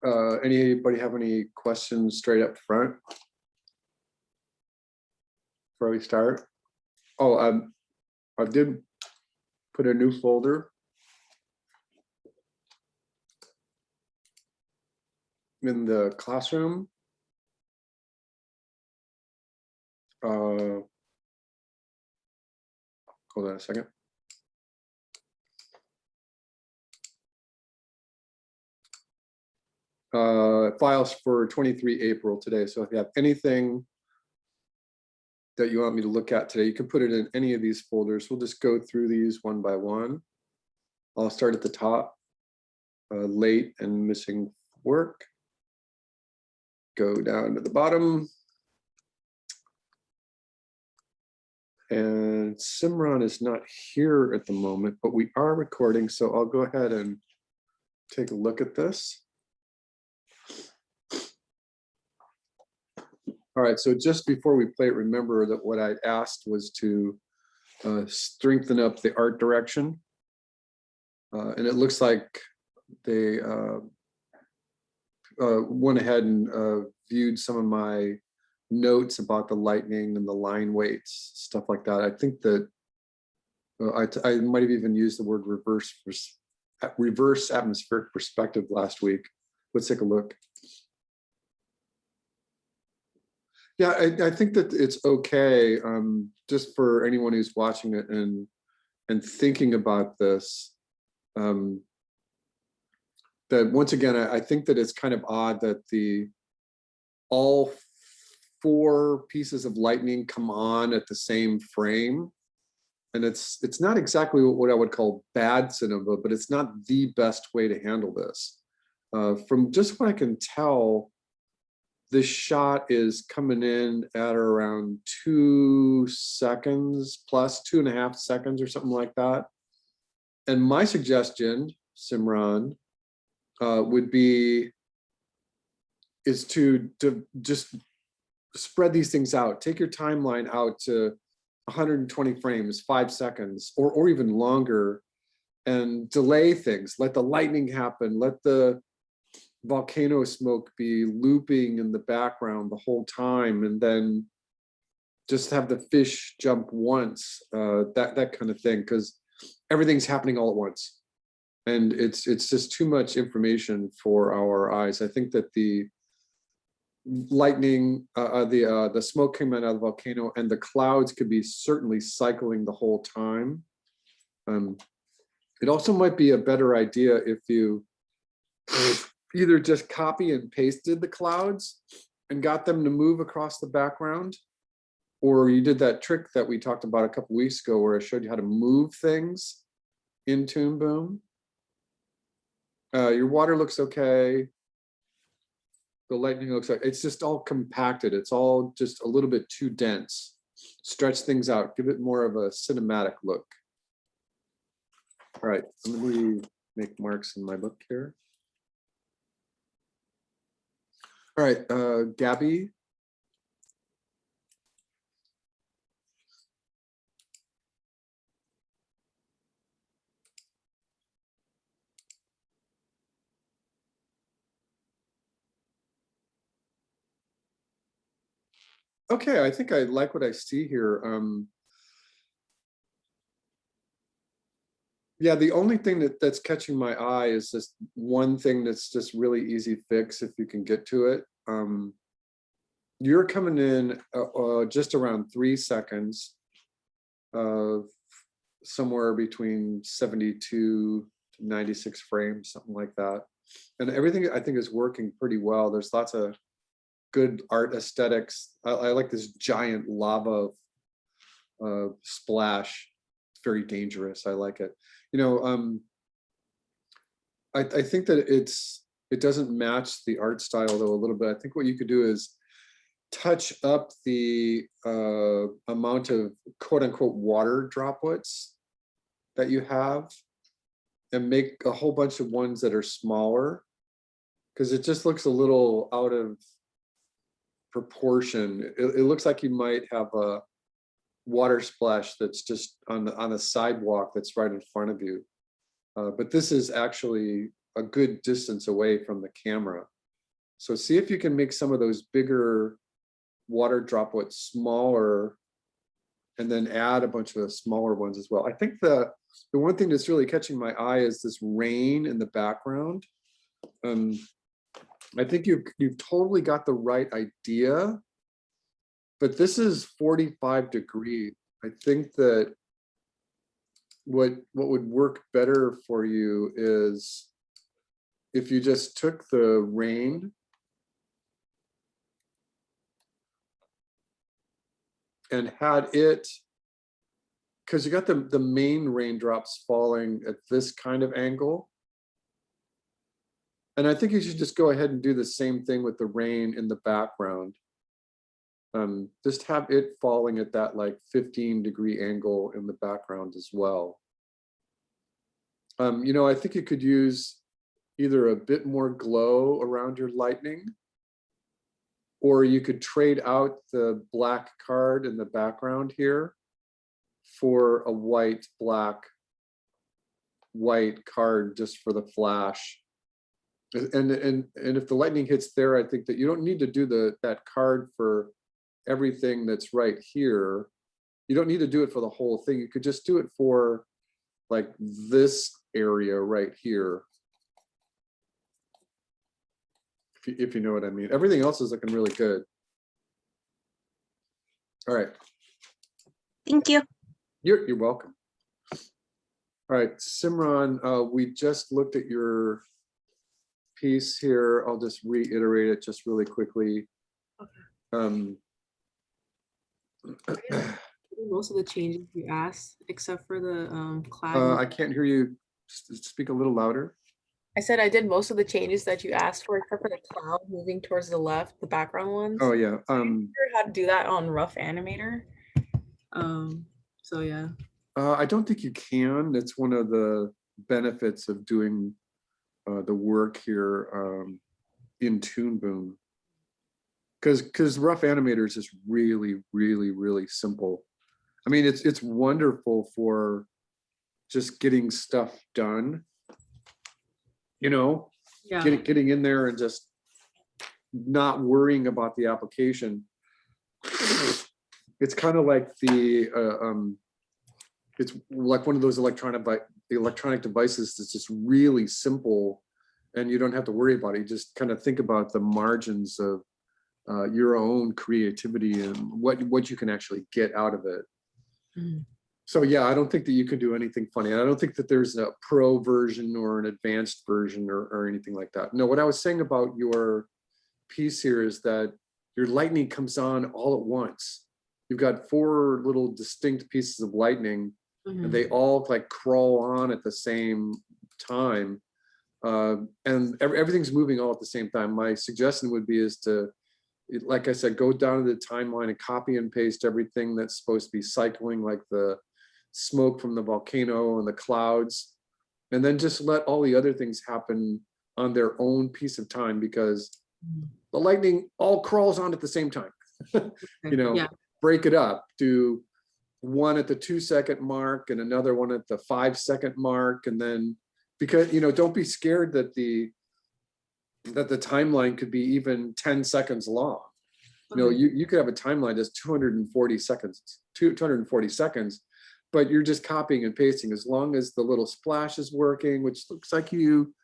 Anybody have any questions straight up front before we start? Oh, I did put a new folder in the classroom. Hold on a second. Files for 23 April today. So if you have anything that you want me to look at today, you can put it in any of these folders. We'll just go through these one by one. I'll start at the top, late and missing work. Go down to the bottom. And Simran is not here at the moment, but we are recording. So I'll go ahead and take a look at this. All right, so just before we play it, remember that what I asked was to strengthen up the art direction. And it looks like they went ahead and viewed some of my notes about the lightning and the line weights, stuff like that. I think that I might have even used the word reverse atmospheric perspective last week. Let's take a look. Yeah, I think that it's okay, just for anyone who's watching it and thinking about this, that once again, I think that it's kind of odd that all 4 pieces of lightning come on at the same frame. And it's not exactly what I would call bad cinema, but it's not the best way to handle this. From just what I can tell, this shot is coming in at around 2 seconds plus 2.5 seconds or something like that. And my suggestion, Simran, would be is to just spread these things out. Take your timeline out to 120 frames, 5 seconds, or even longer, and delay things. Let the lightning happen. Let the volcano smoke be looping in the background the whole time, and then just have the fish jump once, that kind of thing, because everything's happening all at once, and it's just too much information for our eyes. I think that the lightning, the smoke came out of the volcano, and the clouds could be certainly cycling the whole time. It also might be a better idea if you either just copy and pasted the clouds and got them to move across the background, or you did that trick that we talked about a couple weeks ago where I showed you how to move things in Toon Boom. Your water looks okay. The lightning looks like it's just all compacted. It's all just a little bit too dense. Stretch things out, give it more of a cinematic look. All right, let me make marks in my book here. All right, Gabby. Okay, I think I like what I see here. Yeah, the only thing that's catching my eye is this one thing that's just really easy fix if you can get to it. You're coming in just around 3 seconds, somewhere between 72 to 96 frames, something like that. And everything I think is working pretty well. There's lots of good art aesthetics. I like this giant lava splash. It's very dangerous. I like it. You know, I think that it doesn't match the art style though a little bit. I think what you could do is touch up the amount of quote unquote water droplets that you have and make a whole bunch of ones that are smaller, because it just looks a little out of proportion. It looks like you might have a water splash that's just on the sidewalk that's right in front of you. But this is actually a good distance away from the camera. So see if you can make some of those bigger water droplets smaller, and then add a bunch of the smaller ones as well. I think the one thing that's really catching my eye is this rain in the background. I think you've totally got the right idea, but this is 45 degrees. I think that what would work better for you is if you just took the rain and had it, because you got the main raindrops falling at this kind of angle. And I think you should just go ahead and do the same thing with the rain in the background. Just have it falling at that like 15-degree angle in the background as well. You know, I think you could use either a bit more glow around your lightning, or you could trade out the black card in the background here for a white, black, white card just for the flash. And if the lightning hits there, I think that you don't need to do that card for everything that's right here. You don't need to do it for the whole thing. You could just do it for like this area right here. If you know what I mean. Everything else is looking really good. All right. Thank you. You're welcome. All right, Simran, we just looked at your piece here. I'll just reiterate it just really quickly. Okay. Most of the changes you asked, except for the cloud. I can't hear you. Speak a little louder. I said I did most of the changes that you asked for, except for the cloud moving towards the left, the background ones. Oh yeah. I didn't sure how to do that on Rough Animator. So yeah. I don't think you can. That's one of the benefits of doing the work here in Toon Boom. Because Rough Animator is just really, really, really simple. I mean, it's wonderful for just getting stuff done. You know, yeah. getting in there and just not worrying about the application. It's kind of like it's like one of those electronic devices that's just really simple, and you don't have to worry about it. You just kind of think about the margins of your own creativity and what you can actually get out of it. Mm. So yeah, I don't think that you can do anything funny. I don't think that there's a pro version or an advanced version or anything like that. No, what I was saying about your piece here is that your lightning comes on all at once. You've got 4 little distinct pieces of lightning, mm-hmm. and they all like crawl on at the same time. And everything's moving all at the same time. My suggestion would be is to, like I said, go down to the timeline and copy and paste everything that's supposed to be cycling, like the smoke from the volcano and the clouds, and then just let all the other things happen on their own piece of time, because the lightning all crawls on at the same time. You know, yeah. Break it up, do one at the 2-second mark and another one at the 5-second mark, and then, because, you know, don't be scared that the timeline could be even 10 seconds long. You know, you could have a timeline that's 240 seconds, but you're just copying and pasting. As long as the little splash is working, which looks like you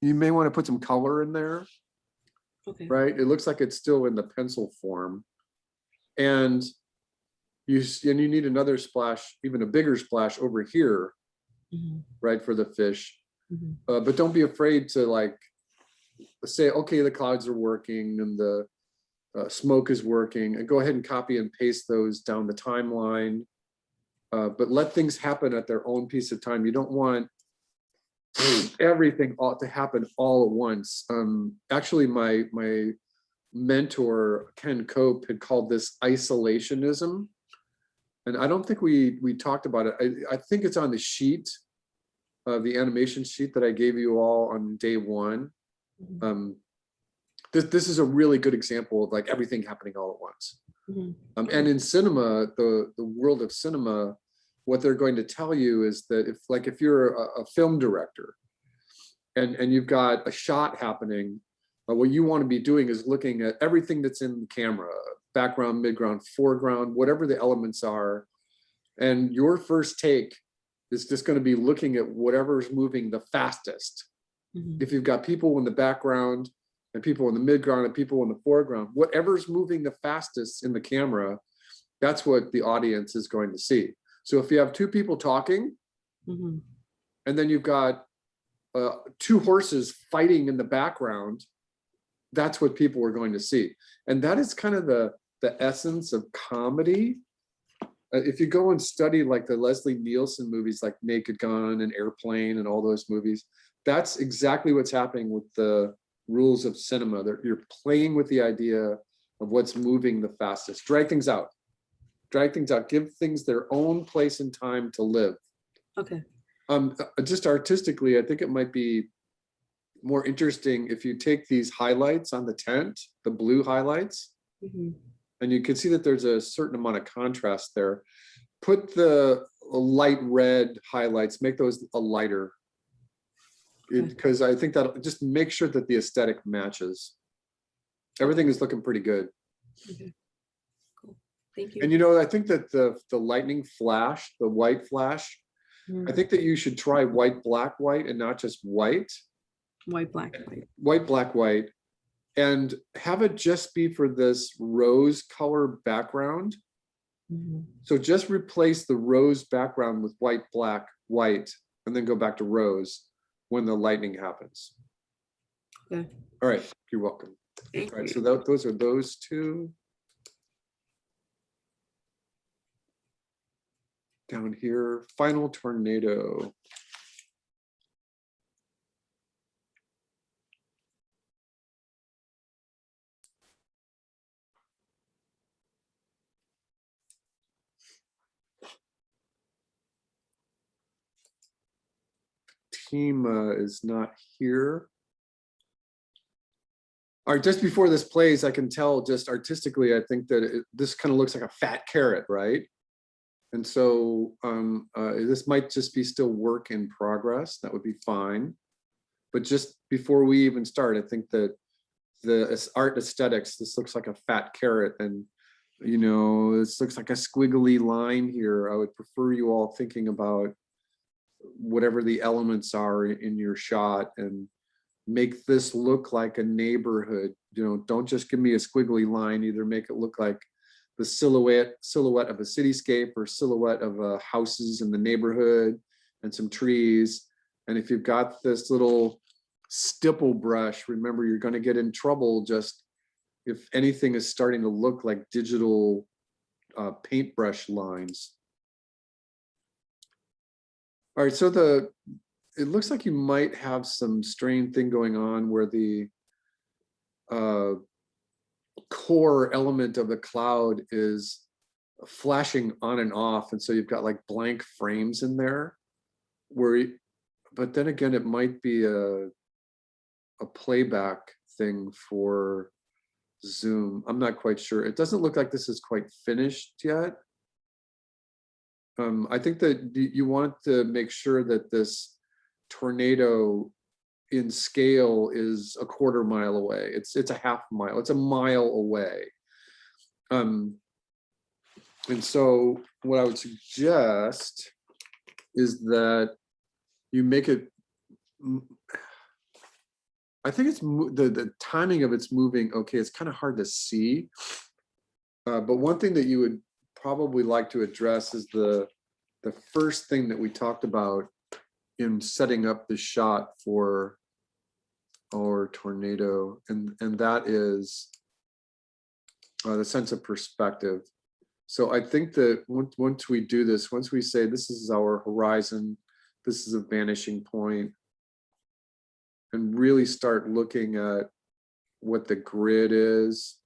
may want to put some color in there. Okay. Right? It looks like it's still in the pencil form. And you need another splash, even a bigger splash over here, mm-hmm. right, for the fish. Mm-hmm. But don't be afraid to like say, okay, the clouds are working and the smoke is working, and go ahead and copy and paste those down the timeline. But let things happen at their own piece of time. You don't want everything to happen all at once. Actually, my mentor, Ken Cope, had called this isolationism. And I don't think we talked about it. I think it's on the sheet, the animation sheet that I gave you all on day 1. This is a really good example of like everything happening all at once. Mm-hmm. And in cinema, the world of cinema, what they're going to tell you is that if you're a film director and you've got a shot happening, what you want to be doing is looking at everything that's in the camera, background, midground, foreground, whatever the elements are. And your first take is just going to be looking at whatever's moving the fastest. Mhm. If you've got people in the background and people in the midground and people in the foreground, whatever's moving the fastest in the camera, that's what the audience is going to see. So if you have two people talking, Mhm. and then you've got two horses fighting in the background, that's what people are going to see. And that is kind of the essence of comedy. If you go and study like the Leslie Nielsen movies, like Naked Gun and Airplane and all those movies, that's exactly what's happening with the rules of cinema. You're playing with the idea of what's moving the fastest. Drag things out. Drag things out. Give things their own place and time to live. Okay. Just artistically, I think it might be more interesting if you take these highlights on the tent, the blue highlights, Mhm. and you can see that there's a certain amount of contrast there. Put the light red highlights, make those a lighter, because I think that just make sure that the aesthetic matches. Everything is looking pretty good. Okay. Cool. Thank you. And you know, I think that the lightning flash, the white flash, Mhm. I think that you should try white, black, white, and not just white. White, black, white. White, black, white, and have it just be for this rose color background. Mhm. So just replace the rose background with white, black, white, and then go back to rose when the lightning happens. Okay. All right, you're welcome. Thank All right, you. so those are those two. Down here, final tornado. Team is not here. All right, just before this plays, I can tell just artistically, I think that this kind of looks like a fat carrot, right? And so this might just be still work in progress. That would be fine. But just before we even start, I think that the art aesthetics, this looks like a fat carrot, and you know, this looks like a squiggly line here. I would prefer you all thinking about whatever the elements are in your shot and make this look like a neighborhood. You know, don't just give me a squiggly line, either make it look like the silhouette of a cityscape or silhouette of houses in the neighborhood and some trees. And if you've got this little stipple brush, remember you're going to get in trouble just if anything is starting to look like digital paintbrush lines. All right, so it looks like you might have some strange thing going on where the core element of the cloud is flashing on and off, and so you've got like blank frames in there but then again, it might be a playback thing for Zoom. I'm not quite sure. It doesn't look like this is quite finished yet. I think that you want to make sure that this tornado in scale is a quarter mile away. It's a half mile. It's a mile away. And so what I would suggest is that you make it. I think it's the timing of it's moving. Okay, it's kind of hard to see. But one thing that you would probably like to address is the first thing that we talked about in setting up the shot for our tornado, and that is the sense of perspective. So I think that once we do this, once we say this is our horizon, this is a vanishing point, and really start looking at what the grid is.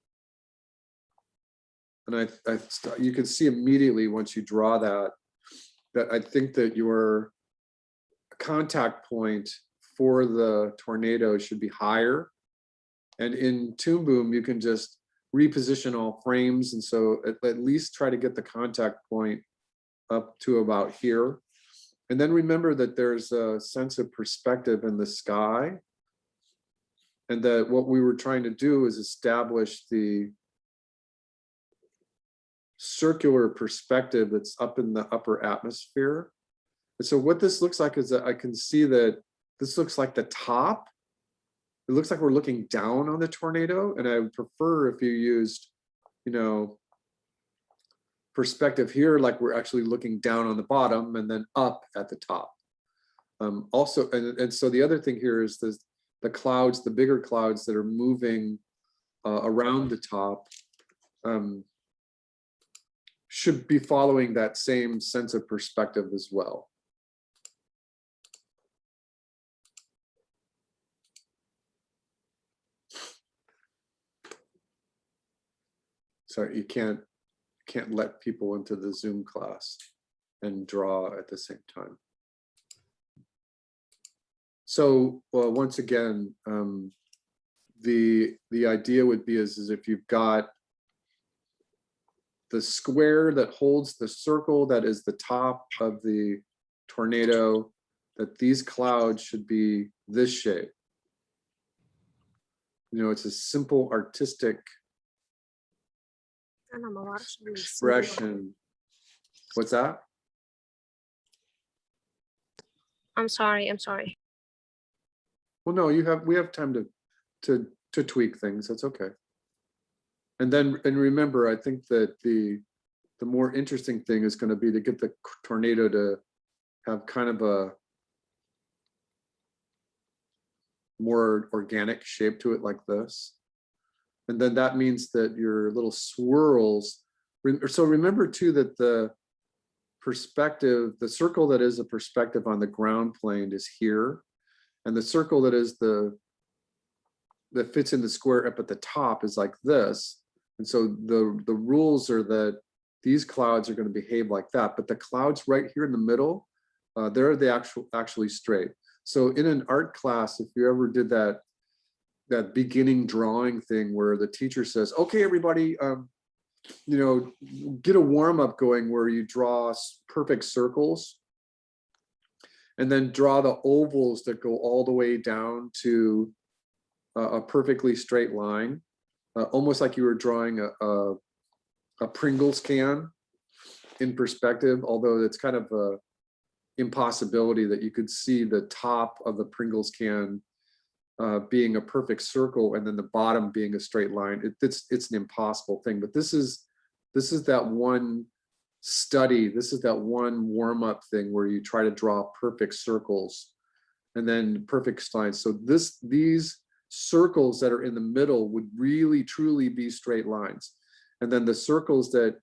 And you can see immediately once you draw that I think that your contact point for the tornado should be higher. And in Toon Boom, you can just reposition all frames. And so at least try to get the contact point up to about here. And then remember that there's a sense of perspective in the sky, and that what we were trying to do is establish the circular perspective that's up in the upper atmosphere. And so what this looks like is that I can see that this looks like the top. It looks like we're looking down on the tornado, and I would prefer if you used, you know, perspective here, like we're actually looking down on the bottom and then up at the top. Also, and so the other thing here is the clouds, the bigger clouds that are moving around the top should be following that same sense of perspective as well. Sorry, you can't let people into the Zoom class and draw at the same time. So once again, the idea would be is if you've got the square that holds the circle that is the top of the tornado, that these clouds should be this shape. You know, it's a simple artistic expression. What's that? I'm sorry. Well, no, we have time to tweak things. That's okay. And remember, I think that the more interesting thing is going to be to get the tornado to have kind of a more organic shape to it, like this. And then that means that your little swirls. So remember too that the perspective, the circle that is a perspective on the ground plane is here, and the circle that is that fits in the square up at the top is like this. And so the rules are that these clouds are going to behave like that, but the clouds right here in the middle, they're the actually straight. So in an art class, if you ever did that beginning drawing thing where the teacher says, okay, everybody, you know, get a warm up going where you draw perfect circles and then draw the ovals that go all the way down to a perfectly straight line, almost like you were drawing a Pringles can in perspective, although it's kind of a impossibility that you could see the top of the Pringles can being a perfect circle and then the bottom being a straight line. It's an impossible thing, but this is that one study, this is that one warm-up thing where you try to draw perfect circles and then perfect lines. So these circles that are in the middle would really truly be straight lines, and then the circles that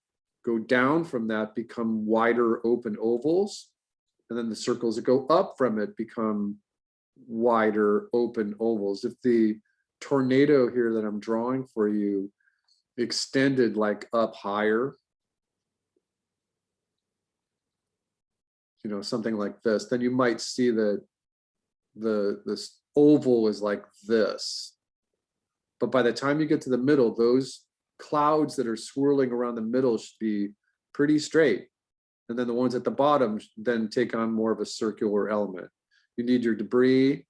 go down from that become wider open ovals, and then the circles that go up from it become wider open ovals. If the tornado here that I'm drawing for you extended like up higher, you know, something like this, then you might see that this oval is like this. But by the time you get to the middle, those clouds that are swirling around the middle should be pretty straight. And then the ones at the bottom then take on more of a circular element. You need your debris,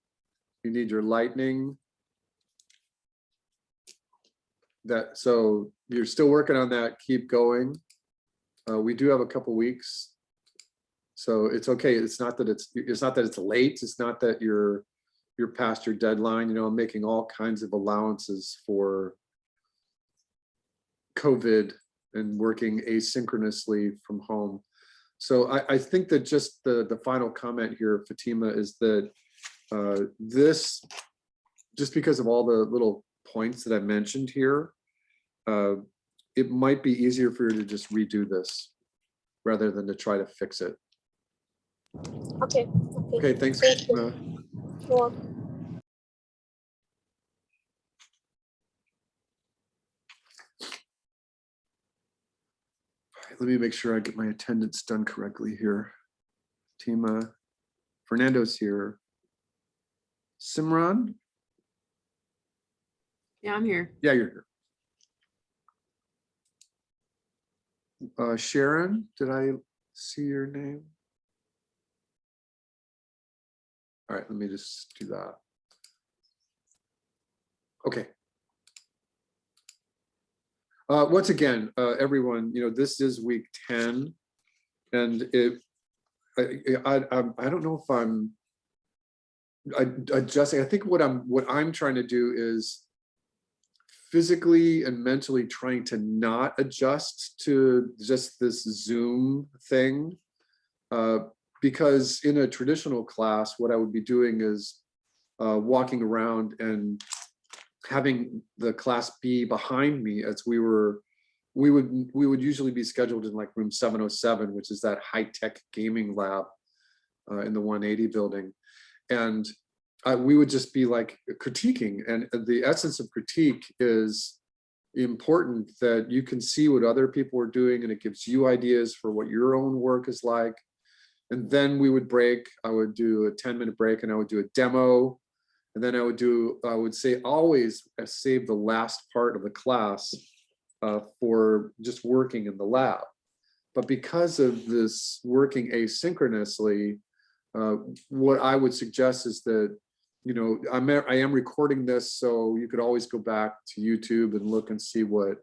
you need your lightning. So you're still working on that, keep going. We do have a couple weeks. So it's okay. It's not that it's late. It's not that you're past your deadline. You know, I'm making all kinds of allowances for COVID and working asynchronously from home. So I think that just the final comment here, Fatima, is that this, just because of all the little points that I mentioned here, it might be easier for you to just redo this rather than to try to fix it. Okay. Okay, thanks. Thank you. Sure. Let me make sure I get my attendance done correctly here. Tima, Fernando's here. Simran? Yeah, I'm here. Yeah, you're here. Sharon, did I see your name? All right, let me just do that. Okay. Once again, everyone, this is week 10, and I don't know if I'm adjusting. I think what I'm trying to do is physically and mentally trying to not adjust to just this Zoom thing, because in a traditional class, what I would be doing is walking around and having the class be behind me, as we would usually be scheduled in like room 707, which is that high-tech gaming lab in the 180 building. And we would just be like critiquing, and the essence of critique is important, that you can see what other people are doing and it gives you ideas for what your own work is like. And then we would break. I would do a 10-minute break and I would do a demo. And then I would say always save the last part of the class for just working in the lab. But because of this working asynchronously, what I would suggest is that, I am recording this, so you could always go back to YouTube and look and see what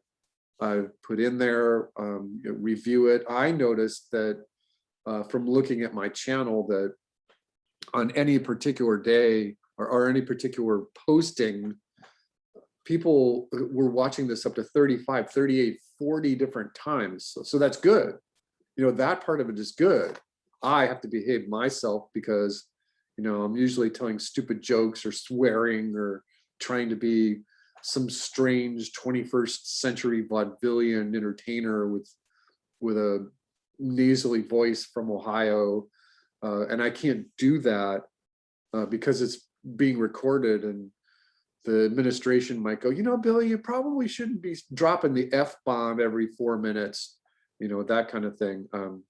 I've put in there, review it. I noticed that from looking at my channel that on any particular day, or any particular posting, people were watching this up to 35, 38, 40 different times. So that's good. That part of it is good. I have to behave myself because, I'm usually telling stupid jokes or swearing or trying to be some strange 21st century vaudevillian entertainer with a nasally voice from Ohio. And I can't do that because it's being recorded, and the administration might go, Billy, you probably shouldn't be dropping the F-bomb every 4 minutes, that kind of thing. All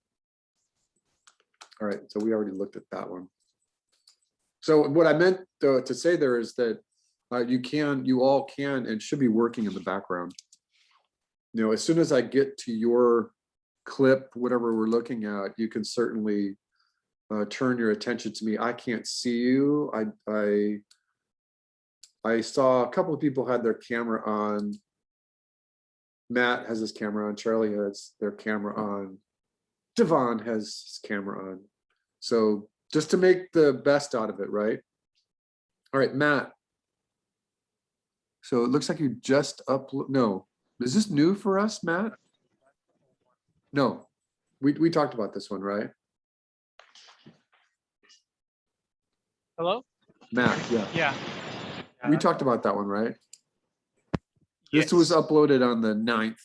right, so we already looked at that one. So what I meant to say there is that you all can and should be working in the background. As soon as I get to your clip, whatever we're looking at, you can certainly turn your attention to me. I can't see you. I saw a couple of people had their camera on. Matt has his camera on. Charlie has their camera on. Devon has his camera on. So just to make the best out of it, right? All right, Matt. So it looks like you just upload. No, is this new for us, Matt? No, we talked about this one, right? Hello? Matt, yeah. Yeah. We talked about that one, right? This was uploaded on the 9th.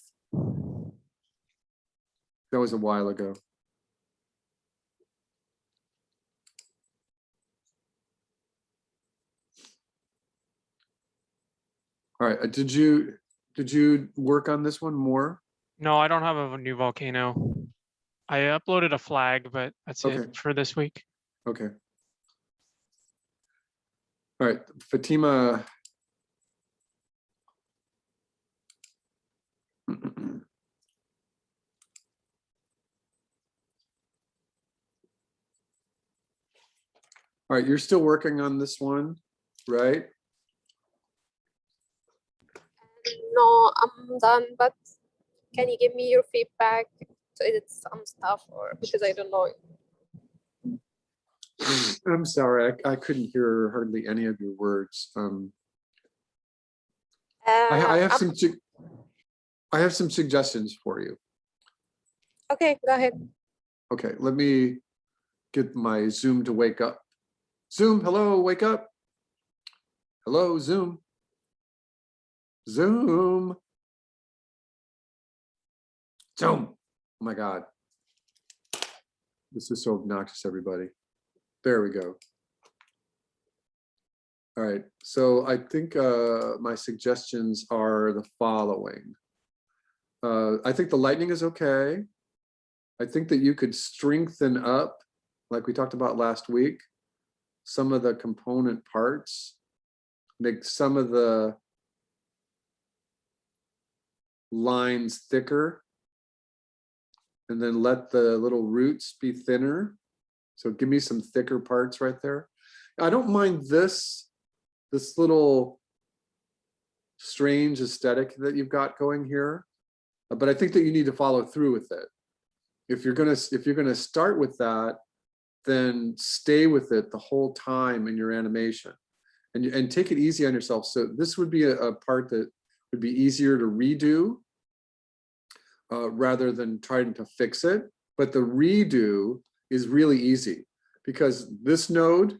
That was a while ago. All right, did you work on this one more? No, I don't have a new volcano. I uploaded a flag, but that's Okay. it for this week. Okay. All right, Fatima. All right, you're still working on this one, right? No, I'm done, but can you give me your feedback to edit some stuff, or because I don't know? I'm sorry, I couldn't hear hardly any of your words. I have I have some suggestions for you. Okay, go ahead. Okay, let me get my Zoom to wake up. Zoom, hello, wake up. Hello, Zoom. Zoom. Zoom. Oh my God. This is so obnoxious, everybody. There we go. All right, so I think my suggestions are the following. I think the lightning is okay. I think that you could strengthen up, like we talked about last week, some of the component parts, make some of the lines thicker, and then let the little roots be thinner. So give me some thicker parts right there. I don't mind this little strange aesthetic that you've got going here, but I think that you need to follow through with it. If you're gonna start with that, then stay with it the whole time in your animation, and take it easy on yourself. So this would be a part that would be easier to redo rather than trying to fix it. But the redo is really easy because this node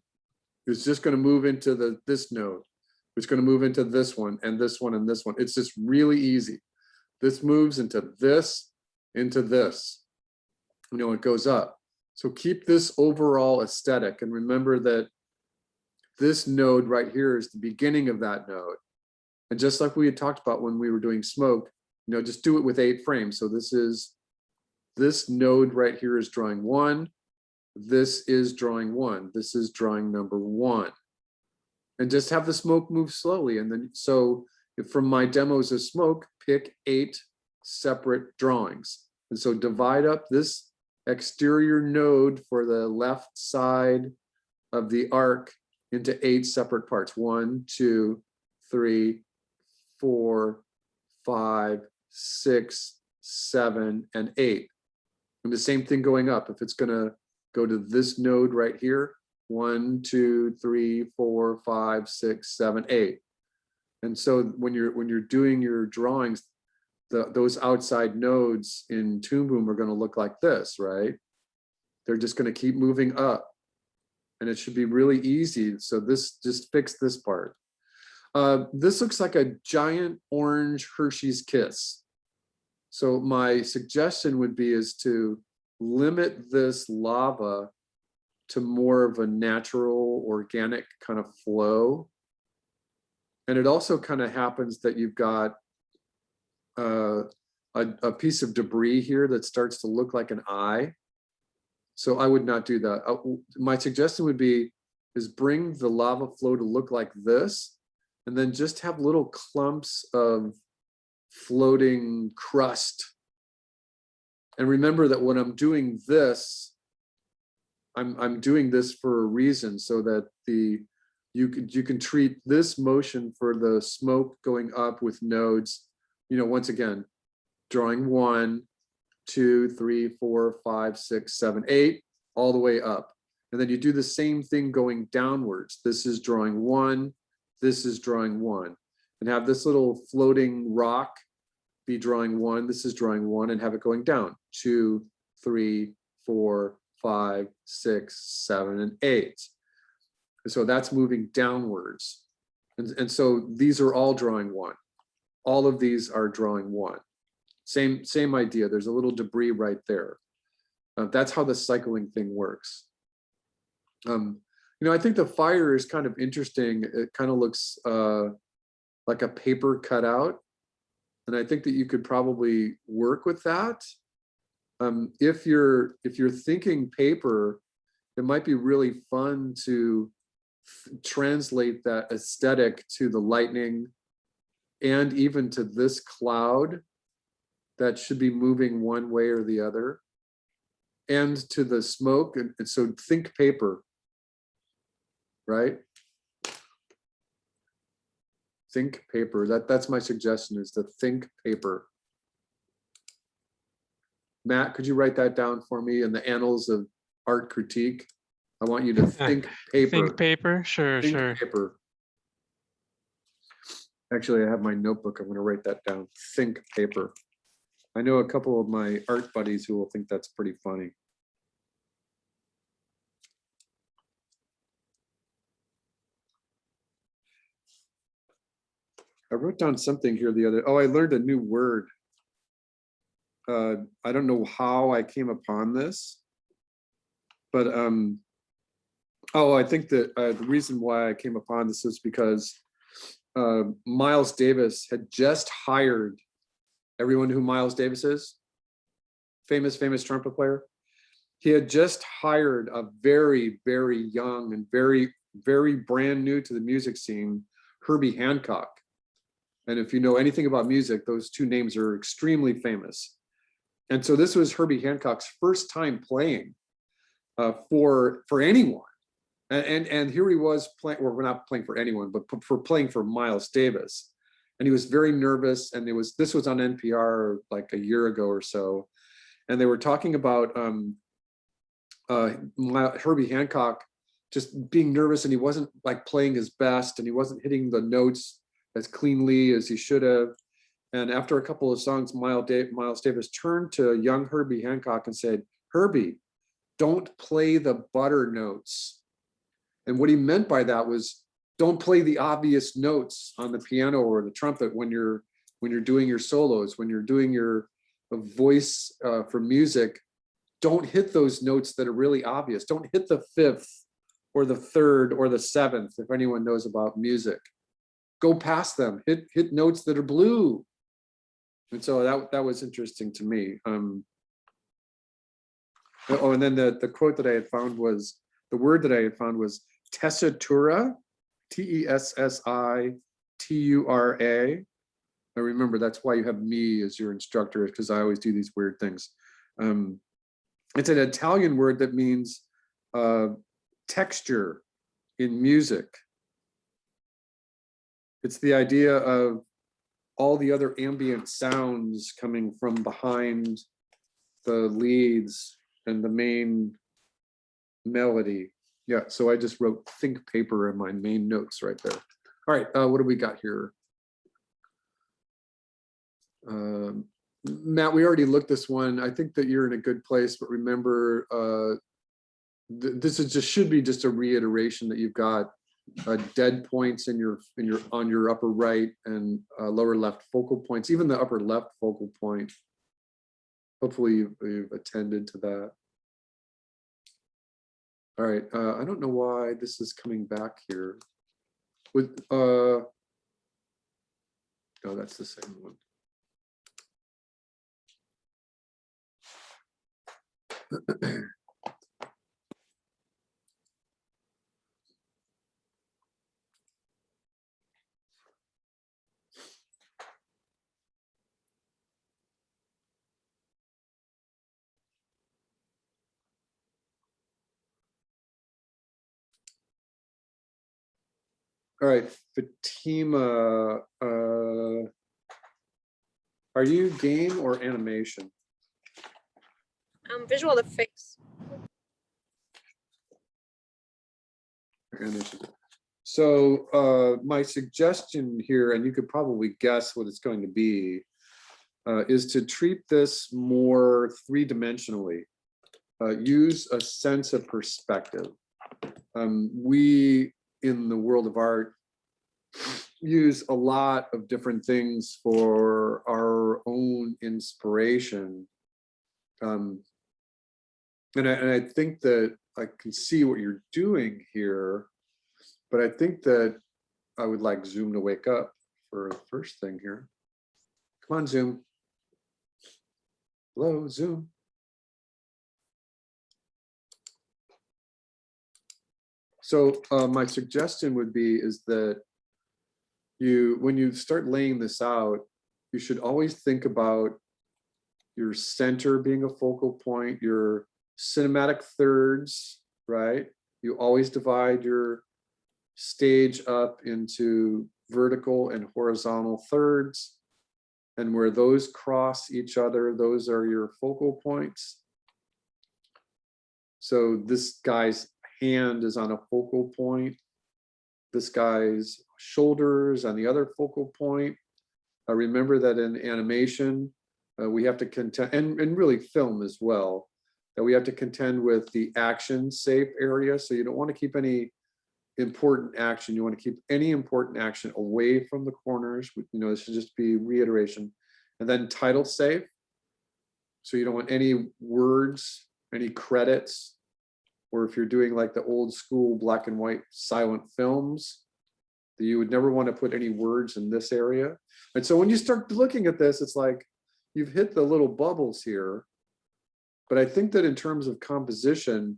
is just going to move into this node. It's going to move into this one and this one and this one. It's just really easy. This moves into this, you know, it goes up. So keep this overall aesthetic, and remember that this node right here is the beginning of that node. And just like we had talked about when we were doing smoke, you know, just do it with 8 frames. So this node right here is drawing 1. This is drawing 1. This is drawing number 1. And just have the smoke move slowly. And then, so if from my demos of smoke, pick 8 separate drawings. And so divide up this exterior node for the left side of the arc into 8 separate parts. 1, 2, 3, 4, 5, 6, 7, and 8. And the same thing going up. If it's going to go to this node right here, 1, 2, 3, 4, 5, 6, 7, 8. And so when you're doing your drawings, those outside nodes in Toon Boom are going to look like this, right? They're just going to keep moving up, and it should be really easy. So this, just fix this part. This looks like a giant orange Hershey's Kiss. So my suggestion would be is to limit this lava to more of a natural, organic kind of flow. And it also kind of happens that you've got a piece of debris here that starts to look like an eye. So I would not do that. My suggestion would be is bring the lava flow to look like this, and then just have little clumps of floating crust. And remember that when I'm doing this, I'm doing this for a reason, so that you can treat this motion for the smoke going up with nodes, you know, once again, drawing 1, 2, 3, 4, 5, 6, 7, 8, all the way up. And then you do the same thing going downwards. This is drawing 1, this is drawing 1, and have this little floating rock be drawing 1, this is drawing 1, and have it going down 2, 3, 4, 5, 6, 7, and 8. And so that's moving downwards. And so these are all drawing 1. All of these are drawing 1. Same idea. There's a little debris right there. That's how the cycling thing works. You know, I think the fire is kind of interesting. It kind of looks like a paper cutout. And I think that you could probably work with that. If you're thinking paper, it might be really fun to translate that aesthetic to the lightning and even to this cloud that should be moving one way or the other, and to the smoke. And so think paper, right? Think paper. That's my suggestion, is to think paper. Matt, could you write that down for me in the annals of art critique? I want you to think paper. Think paper, sure, Think sure. paper. Actually, I have my notebook. I'm going to write that down. Think paper. I know a couple of my art buddies who will think that's pretty funny. I wrote down something here the other. Oh, I learned a new word. I don't know how I came upon this, but oh, I think that the reason why I came upon this is because Miles Davis had just hired, everyone who Miles Davis is, famous trumpet player. He had just hired a very, very young and very, very brand new to the music scene, Herbie Hancock. And if you know anything about music, those two names are extremely famous. And so this was Herbie Hancock's first time playing for anyone. And here he was playing, or we're not playing for anyone, but for playing for Miles Davis. And he was very nervous. And this was on NPR like a year ago or so. And they were talking about Herbie Hancock just being nervous, and he wasn't like playing his best, and he wasn't hitting the notes as cleanly as he should have. And after a couple of songs, Miles Davis turned to young Herbie Hancock and said, "Herbie, don't play the butter notes." And what he meant by that was, don't play the obvious notes on the piano or the trumpet when you're doing your solos, when you're doing your voice for music. Don't hit those notes that are really obvious. Don't hit the fifth or the third or the seventh, if anyone knows about music. Go past them. Hit notes that are blue. And so that was interesting to me. Oh, and then the quote that I had found was, the word that I had found was tessitura, Tessitura. I remember that's why you have me as your instructor, because I always do these weird things. It's an Italian word that means texture in music. It's the idea of all the other ambient sounds coming from behind the leads and the main melody. Yeah, so I just wrote think paper in my main notes right there. All right, what do we got here? Matt, we already looked this one. I think that you're in a good place, but remember, this is should be just a reiteration that you've got dead points in on your upper right and lower left focal points, even the upper left focal point. Hopefully you've attended to that. All right, I don't know why this is coming back here. With no, that's the same one. All right, Fatima, are you game or animation? Visual effects. Animation. So my suggestion here, and you could probably guess what it's going to be, is to treat this more three-dimensionally. Use a sense of perspective. We, in the world of art, use a lot of different things for our own inspiration. And I think that I can see what you're doing here, but I think that I would like Zoom to wake up for the first thing here. Come on, Zoom. Hello, Zoom. So my suggestion would be is that when you start laying this out, you should always think about your center being a focal point, your cinematic thirds, right? You always divide your stage up into vertical and horizontal thirds. And where those cross each other, those are your focal points. So this guy's hand is on a focal point. This guy's shoulders on the other focal point. Remember that in animation, we have to contend, and really film as well, that we have to contend with the action safe area. So you don't want to keep any important action. You want to keep any important action away from the corners. You know, this should just be reiteration. And then title safe. So you don't want any words, any credits, or if you're doing like the old school black and white silent films, you would never want to put any words in this area. And so when you start looking at this, it's like you've hit the little bubbles here. But I think that in terms of composition,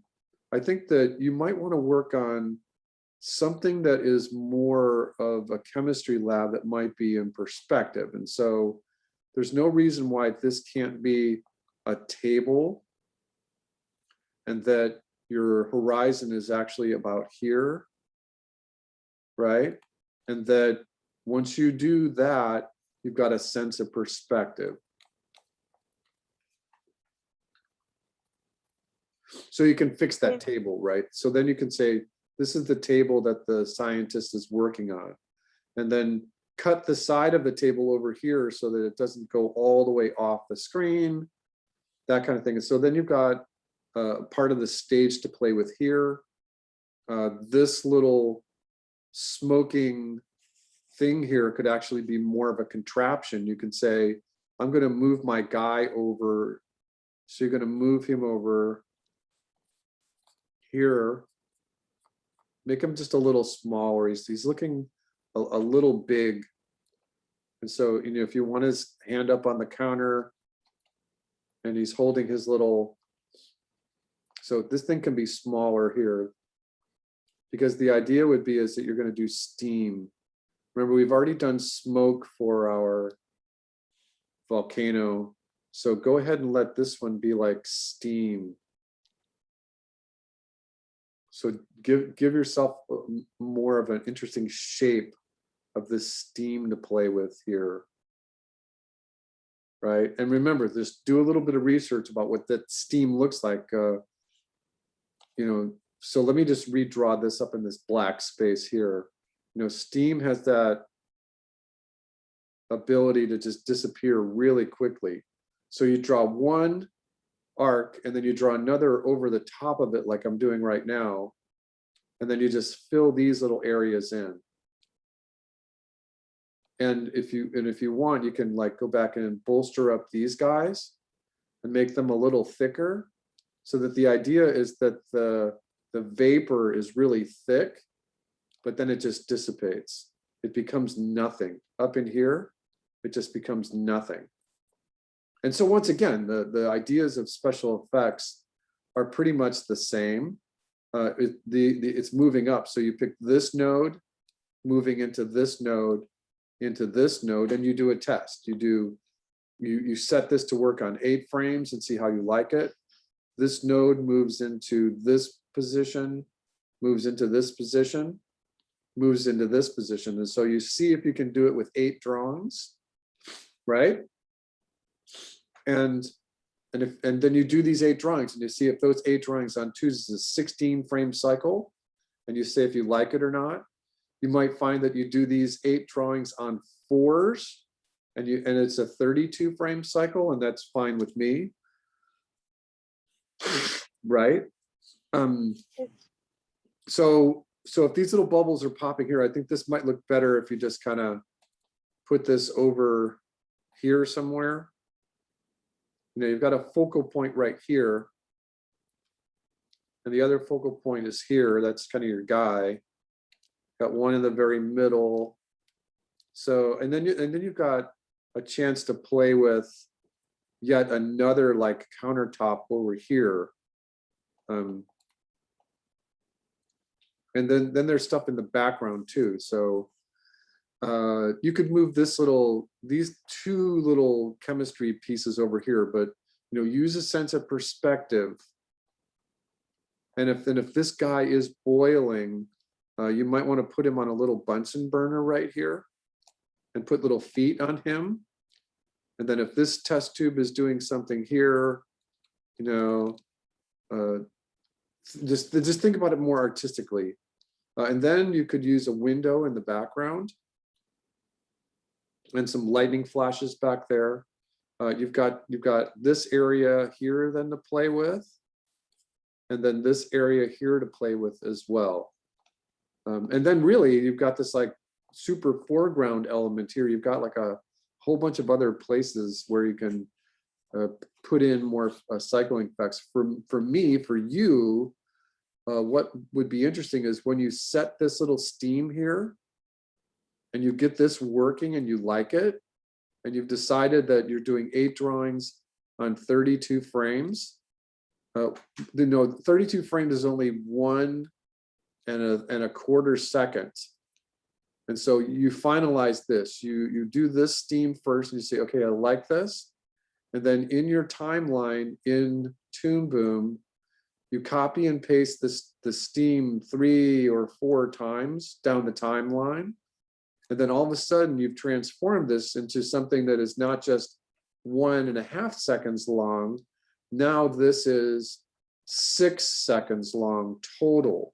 I think that you might want to work on something that is more of a chemistry lab that might be in perspective. And so there's no reason why this can't be a table, and that your horizon is actually about here, right? And that once you do that, you've got a sense of perspective. So you can fix that table, right? So then you can say, this is the table that the scientist is working on. And then cut the side of the table over here so that it doesn't go all the way off the screen, that kind of thing. And so then you've got part of the stage to play with here. This little smoking thing here could actually be more of a contraption. You can say, I'm going to move my guy over. So you're going to move him over here, make him just a little smaller. He's looking a little big. And so, you know, if you want his hand up on the counter and he's holding his little, so this thing can be smaller here, because the idea would be is that you're going to do steam. Remember, we've already done smoke for our volcano. So go ahead and let this one be like steam. So give yourself more of an interesting shape of this steam to play with here, right? And remember, just do a little bit of research about what that steam looks like. You know, so let me just redraw this up in this black space here. You know, steam has that ability to just disappear really quickly. So you draw one arc and then you draw another over the top of it like I'm doing right now. And then you just fill these little areas in. And if you want, you can like go back and bolster up these guys and make them a little thicker, so that the idea is that the vapor is really thick, but then it just dissipates. It becomes nothing. Up in here, it just becomes nothing. And so once again, the ideas of special effects are pretty much the same. It's moving up. So you pick this node, moving into this node, and you do a test. You set this to work on 8 frames and see how you like it. This node moves into this position, moves into this position, moves into this position. And so you see if you can do it with 8 drawings, right? And then you do these 8 drawings and you see if those 8 drawings on 2 is a 16 frame cycle, and you say if you like it or not. You might find that you do these 8 drawings on 4s and it's a 32 frame cycle, and that's fine with me. Right? So if these little bubbles are popping here, I think this might look better if you just kind of put this over here somewhere. You know, you've got a focal point right here, and the other focal point is here. That's kind of your guy. Got one in the very middle. So, and then you've got a chance to play with yet another like countertop over here. And then there's stuff in the background too. So you could move these 2 little chemistry pieces over here, but you know, use a sense of perspective. And if this guy is boiling, you might want to put him on a little Bunsen burner right here and put little feet on him. And then if this test tube is doing something here, you know, just think about it more artistically. And then you could use a window in the background and some lightning flashes back there. You've got this area here then to play with, and then this area here to play with as well. And then really you've got this like super foreground element here. You've got like a whole bunch of other places where you can put in more cycling effects. For me, for you, what would be interesting is when you set this little steam here and you get this working and you like it, and you've decided that you're doing 8 drawings on 32 frames. You know, 32 frames is only 1 1/4 seconds. And so you finalize this. You do this steam first and you say, okay, I like this. And then in your timeline in Toon Boom, you copy and paste the steam 3 or 4 times down the timeline. And then all of a sudden you've transformed this into something that is not just 1.5 seconds long. Now this is 6 seconds long total.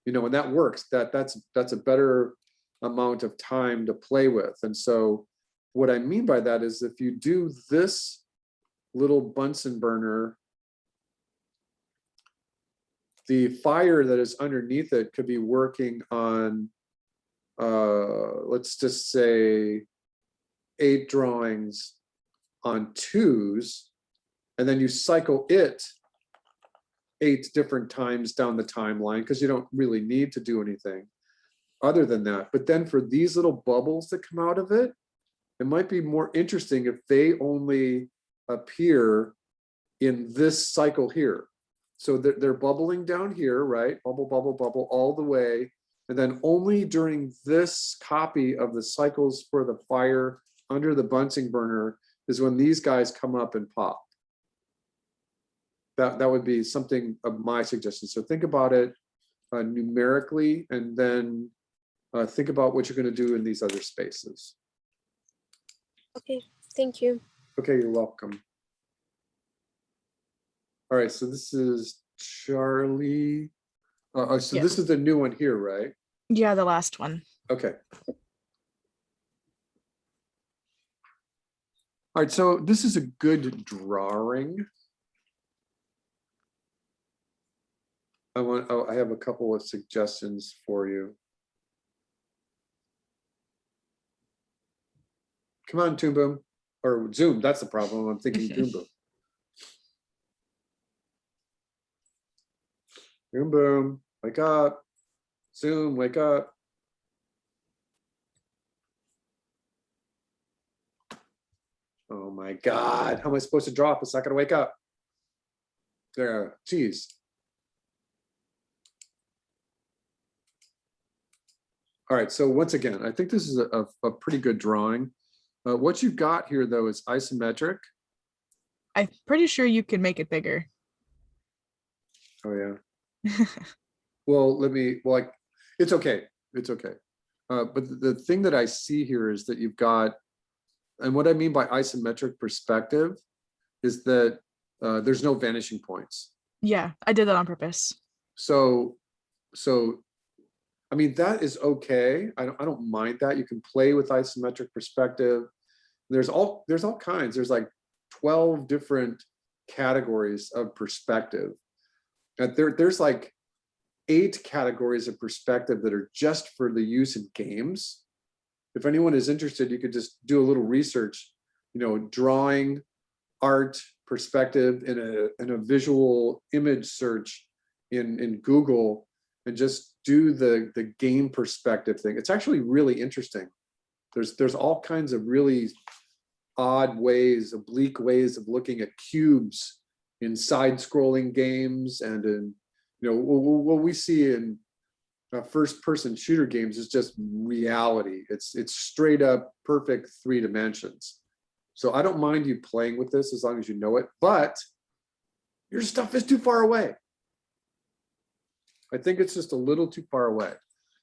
You know, and that works. That's a better amount of time to play with. And so what I mean by that is if you do this little Bunsen burner, the fire that is underneath it could be working on, let's just say 8 drawings on 2s, and then you cycle it 8 different times down the timeline because you don't really need to do anything other than that. But then for these little bubbles that come out of it, it might be more interesting if they only appear in this cycle here. So they're bubbling down here, right? Bubble, bubble, bubble all the way. And then only during this copy of the cycles for the fire under the Bunsen burner is when these guys come up and pop. That would be something of my suggestion. So think about it numerically, and then think about what you're going to do in these other spaces. Okay, thank you. Okay, you're welcome. All right, so this is Charlie. So Yeah. this is the new one here, right? Yeah, the last one. Okay. All right, so this is a good drawing. I have a couple of suggestions for you. Come on, Toon Boom, or Zoom, that's the problem. I'm thinking Toon Boom. Toon Boom, wake up. Zoom, wake up. Oh my God, how am I supposed to draw if it's not gonna wake up? There, geez. All right, so once again, I think this is a pretty good drawing. What you've got here though is isometric. I'm pretty sure you can make it bigger. Oh yeah. Well, like, it's okay. It's okay. But the thing that I see here is that you've got, and what I mean by isometric perspective is that there's no vanishing points. Yeah, I did that on purpose. So I mean, that is okay. I don't mind that. You can play with isometric perspective. There's all kinds. There's like 12 different categories of perspective. And there's like 8 categories of perspective that are just for the use in games. If anyone is interested, you could just do a little research, you know, drawing, art, perspective in a visual image search in Google, and just do the game perspective thing. It's actually really interesting. There's all kinds of really odd ways, oblique ways of looking at cubes in side-scrolling games, and in, you know, what we see in first-person shooter games is just reality. It's straight up perfect 3 dimensions. So I don't mind you playing with this as long as you know it, but your stuff is too far away. I think it's just a little too far away.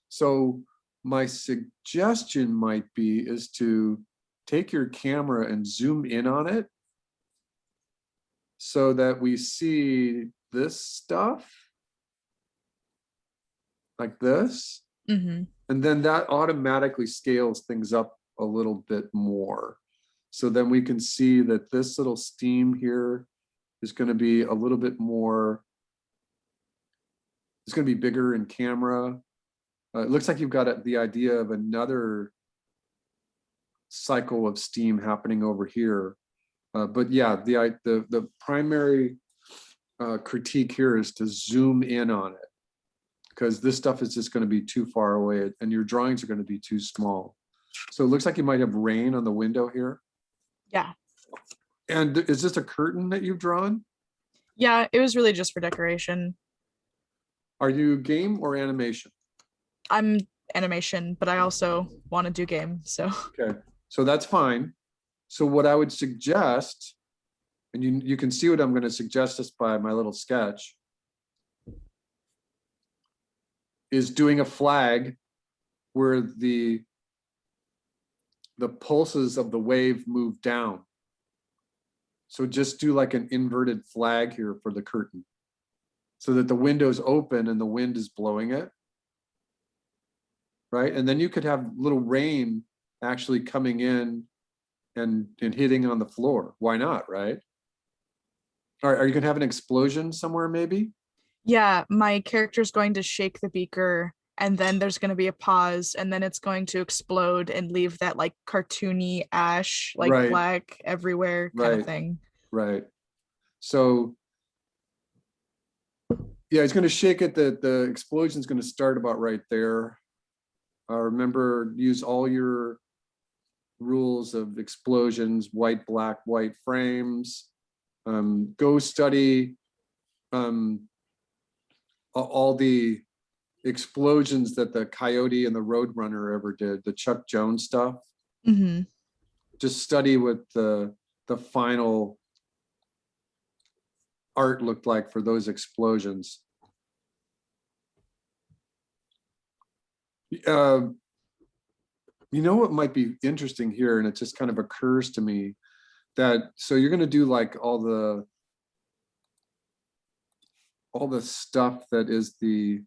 So my suggestion might be is to take your camera and zoom in on it so that we see this stuff like this. Mm-hmm. And then that automatically scales things up a little bit more. So then we can see that this little steam here is going to be a little bit more, it's going to be bigger in camera. It looks like you've got the idea of another cycle of steam happening over here. But yeah, the primary critique here is to zoom in on it, because this stuff is just going to be too far away and your drawings are going to be too small. So it looks like you might have rain on the window here. Yeah. And is this a curtain that you've drawn? Yeah, it was really just for decoration. Are you game or animation? I'm animation, but I also want to do game, so. Okay, so that's fine. So what I would suggest, and you can see what I'm going to suggest just by my little sketch, is doing a flag where the pulses of the wave move down. So just do like an inverted flag here for the curtain so that the window's open and the wind is blowing it. Right? And then you could have little rain actually coming in and hitting on the floor. Why not, right? Are you gonna have an explosion somewhere maybe? Yeah, my character's going to shake the beaker and then there's going to be a pause and then it's going to explode and leave that like cartoony ash, like Right. black everywhere kind Right. of thing. Right. So yeah, it's gonna shake it. The explosion's gonna start about right there. Remember, use all your rules of explosions, white, black, white frames. Go study all the explosions that the Coyote and the Roadrunner ever did, the Chuck Jones stuff. Hmm. Just study what the final art looked like for those explosions. You know what might be interesting here, and it just kind of occurs to me that, so you're going to do like all the stuff that is the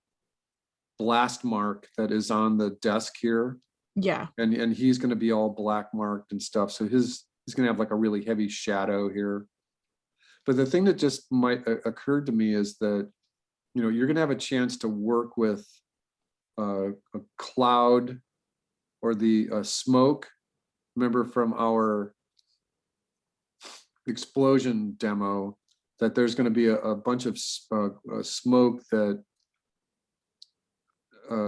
blast mark that is on the desk here, Yeah. and he's going to be all black marked and stuff. So he's going to have like a really heavy shadow here. But the thing that just might occur to me is that, you know, you're going to have a chance to work with a cloud or the smoke. Remember from our explosion demo that there's going to be a bunch of smoke that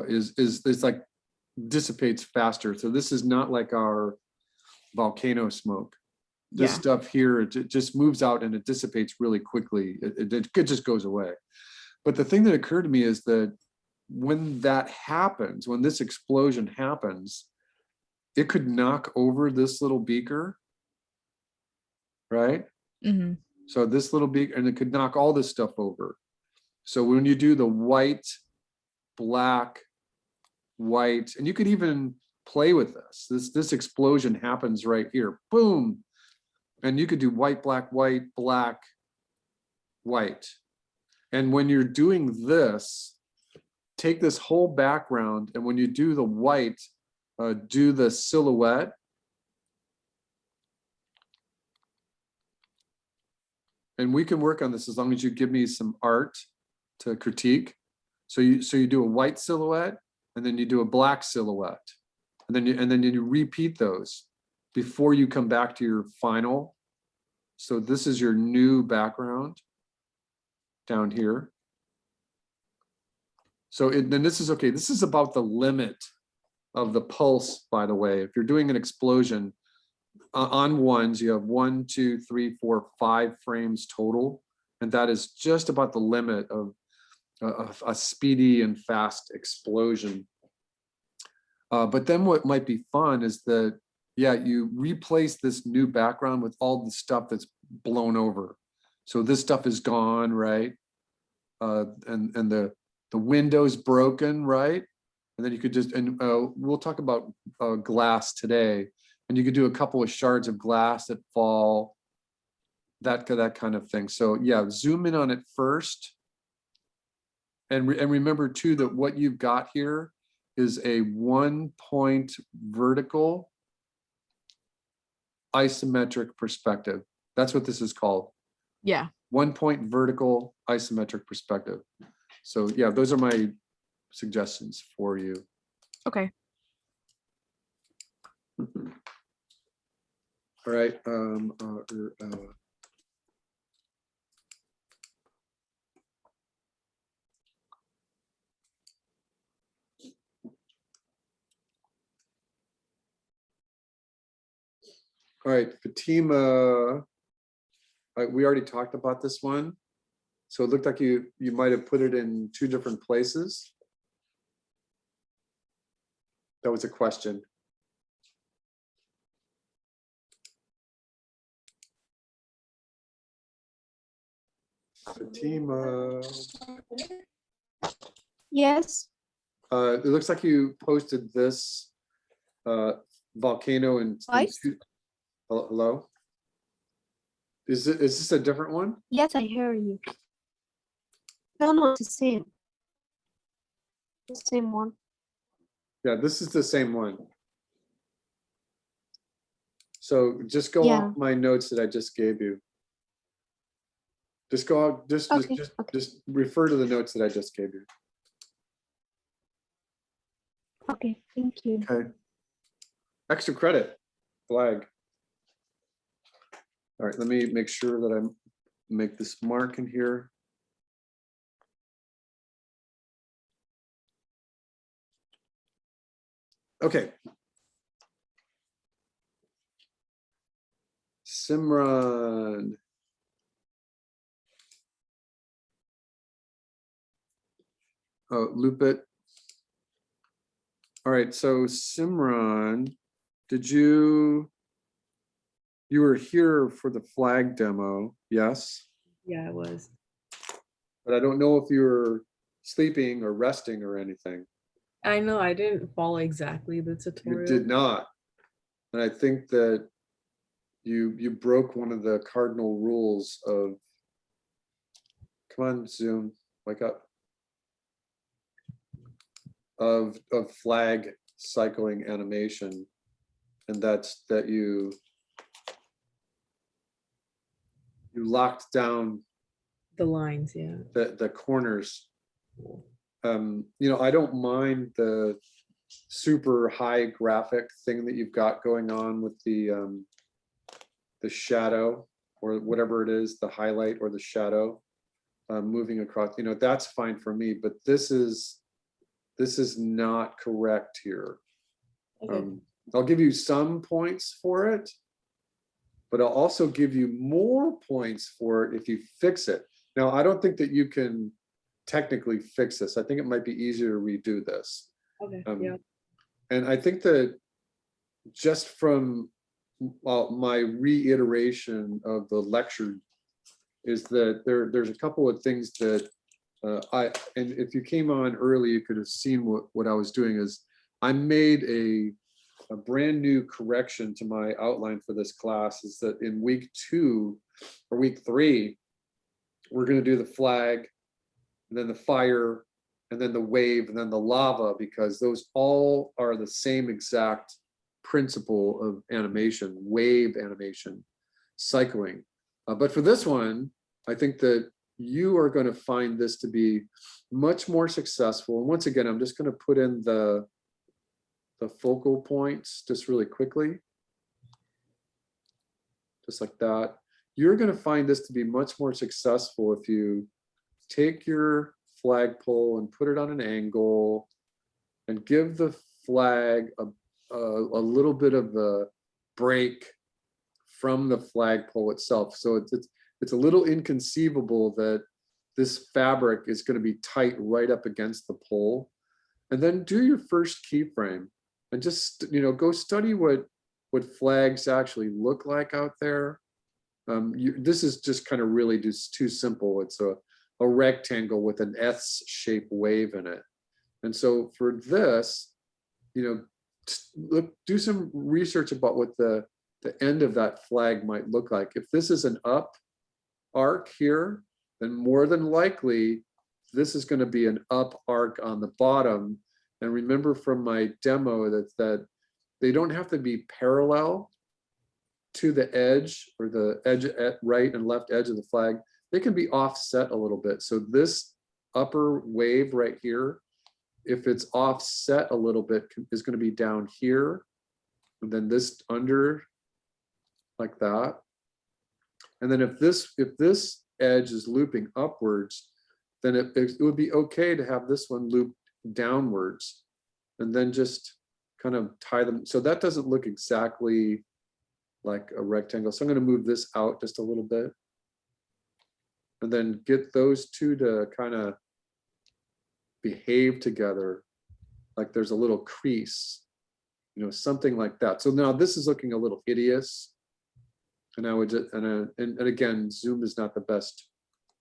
is like dissipates faster. So this is not like our volcano smoke. This Yeah. stuff here, it just moves out and it dissipates really quickly. It just goes away. But the thing that occurred to me is that when that happens, when this explosion happens, it could knock over this little beaker, right? Hmm. So this little beaker, and it could knock all this stuff over. So when you do the white, black, white, and you could even play with this explosion happens right here, boom. And you could do white, black, white, black, white. And when you're doing this, take this whole background, and when you do the white, do the silhouette. And we can work on this as long as you give me some art to critique. So you do a white silhouette, and then you do a black silhouette, and then you repeat those before you come back to your final. So this is your new background down here. So then this is okay. This is about the limit of the pulse, by the way. If you're doing an explosion on ones, you have 1, 2, 3, 4, 5 frames total. And that is just about the limit of a speedy and fast explosion. But then what might be fun is that, yeah, you replace this new background with all the stuff that's blown over. So this stuff is gone, right? And the window's broken, right? And then you could just, and we'll talk about glass today, and you could do a couple of shards of glass that fall, that kind of thing. So yeah, zoom in on it first. And remember too, that what you've got here is a 1-point vertical isometric perspective. That's what this is called. Yeah. 1-point vertical isometric perspective. So yeah, those are my suggestions for you. Okay. All right. All right, Fatima, we already talked about this one. So it looked like you might have put it in 2 different places. That was a question. Fatima. Yes. It looks like you posted this volcano in Twice? Hello? Is this a different one? Yes, I hear you. No, it's the same. The same one. Yeah, this is the same one. So just go Yeah. off my notes that I just gave you. Just go out, Okay, just refer to the notes that I just gave you. Okay, thank you. Okay. Extra credit, flag. All right, let me make sure that I make this mark in here. Okay. Simran. Oh, loop it. All right, so Simran, you were here for the flag demo, yes? Yeah, it was. But I don't know if you were sleeping or resting or anything. I know I didn't follow exactly the You tutorial. did not. And I think that you broke one of the cardinal rules of, come on, Zoom, wake up. Of flag cycling animation. And that's that you locked down The lines, yeah. the corners. I don't mind the super high graphic thing that you've got going on with the shadow or whatever it is, the highlight or the shadow moving across. That's fine for me, but this is not correct here. Okay. I'll give you some points for it, but I'll also give you more points for it if you fix it. Now, I don't think that you can technically fix this. I think it might be easier to redo this. Okay. Yeah. And I think that just from my reiteration of the lecture is that there's a couple of things that and if you came on early, you could have seen what I was doing is I made a brand new correction to my outline for this class is that in week 2 or week 3, we're going to do the flag and then the fire and then the wave and then the lava, because those all are the same exact principle of animation, wave animation, cycling. But for this one, I think that you are going to find this to be much more successful. And once again, I'm just going to put in the focal points just really quickly. Just like that. You're going to find this to be much more successful if you take your flagpole and put it on an angle and give the flag a little bit of a break from the flagpole itself. So it's a little inconceivable that this fabric is going to be tight right up against the pole. And then do your first keyframe and just go study what flags actually look like out there. This is just kind of really just too simple. It's a rectangle with an S-shaped wave in it. And so for this, do some research about what the end of that flag might look like. If this is an up arc here, then more than likely, this is going to be an up arc on the bottom. And remember from my demo that they don't have to be parallel to the edge or the edge at right and left edge of the flag. They can be offset a little bit. So this upper wave right here, if it's offset a little bit, is going to be down here. And then this under like that. And then if this edge is looping upwards, then it would be okay to have this one loop downwards and then just kind of tie them. So that doesn't look exactly like a rectangle. So I'm going to move this out just a little bit and then get those two to kind of behave together. Like there's a little crease, something like that. So now this is looking a little hideous. And I would just, and again, Zoom is not the best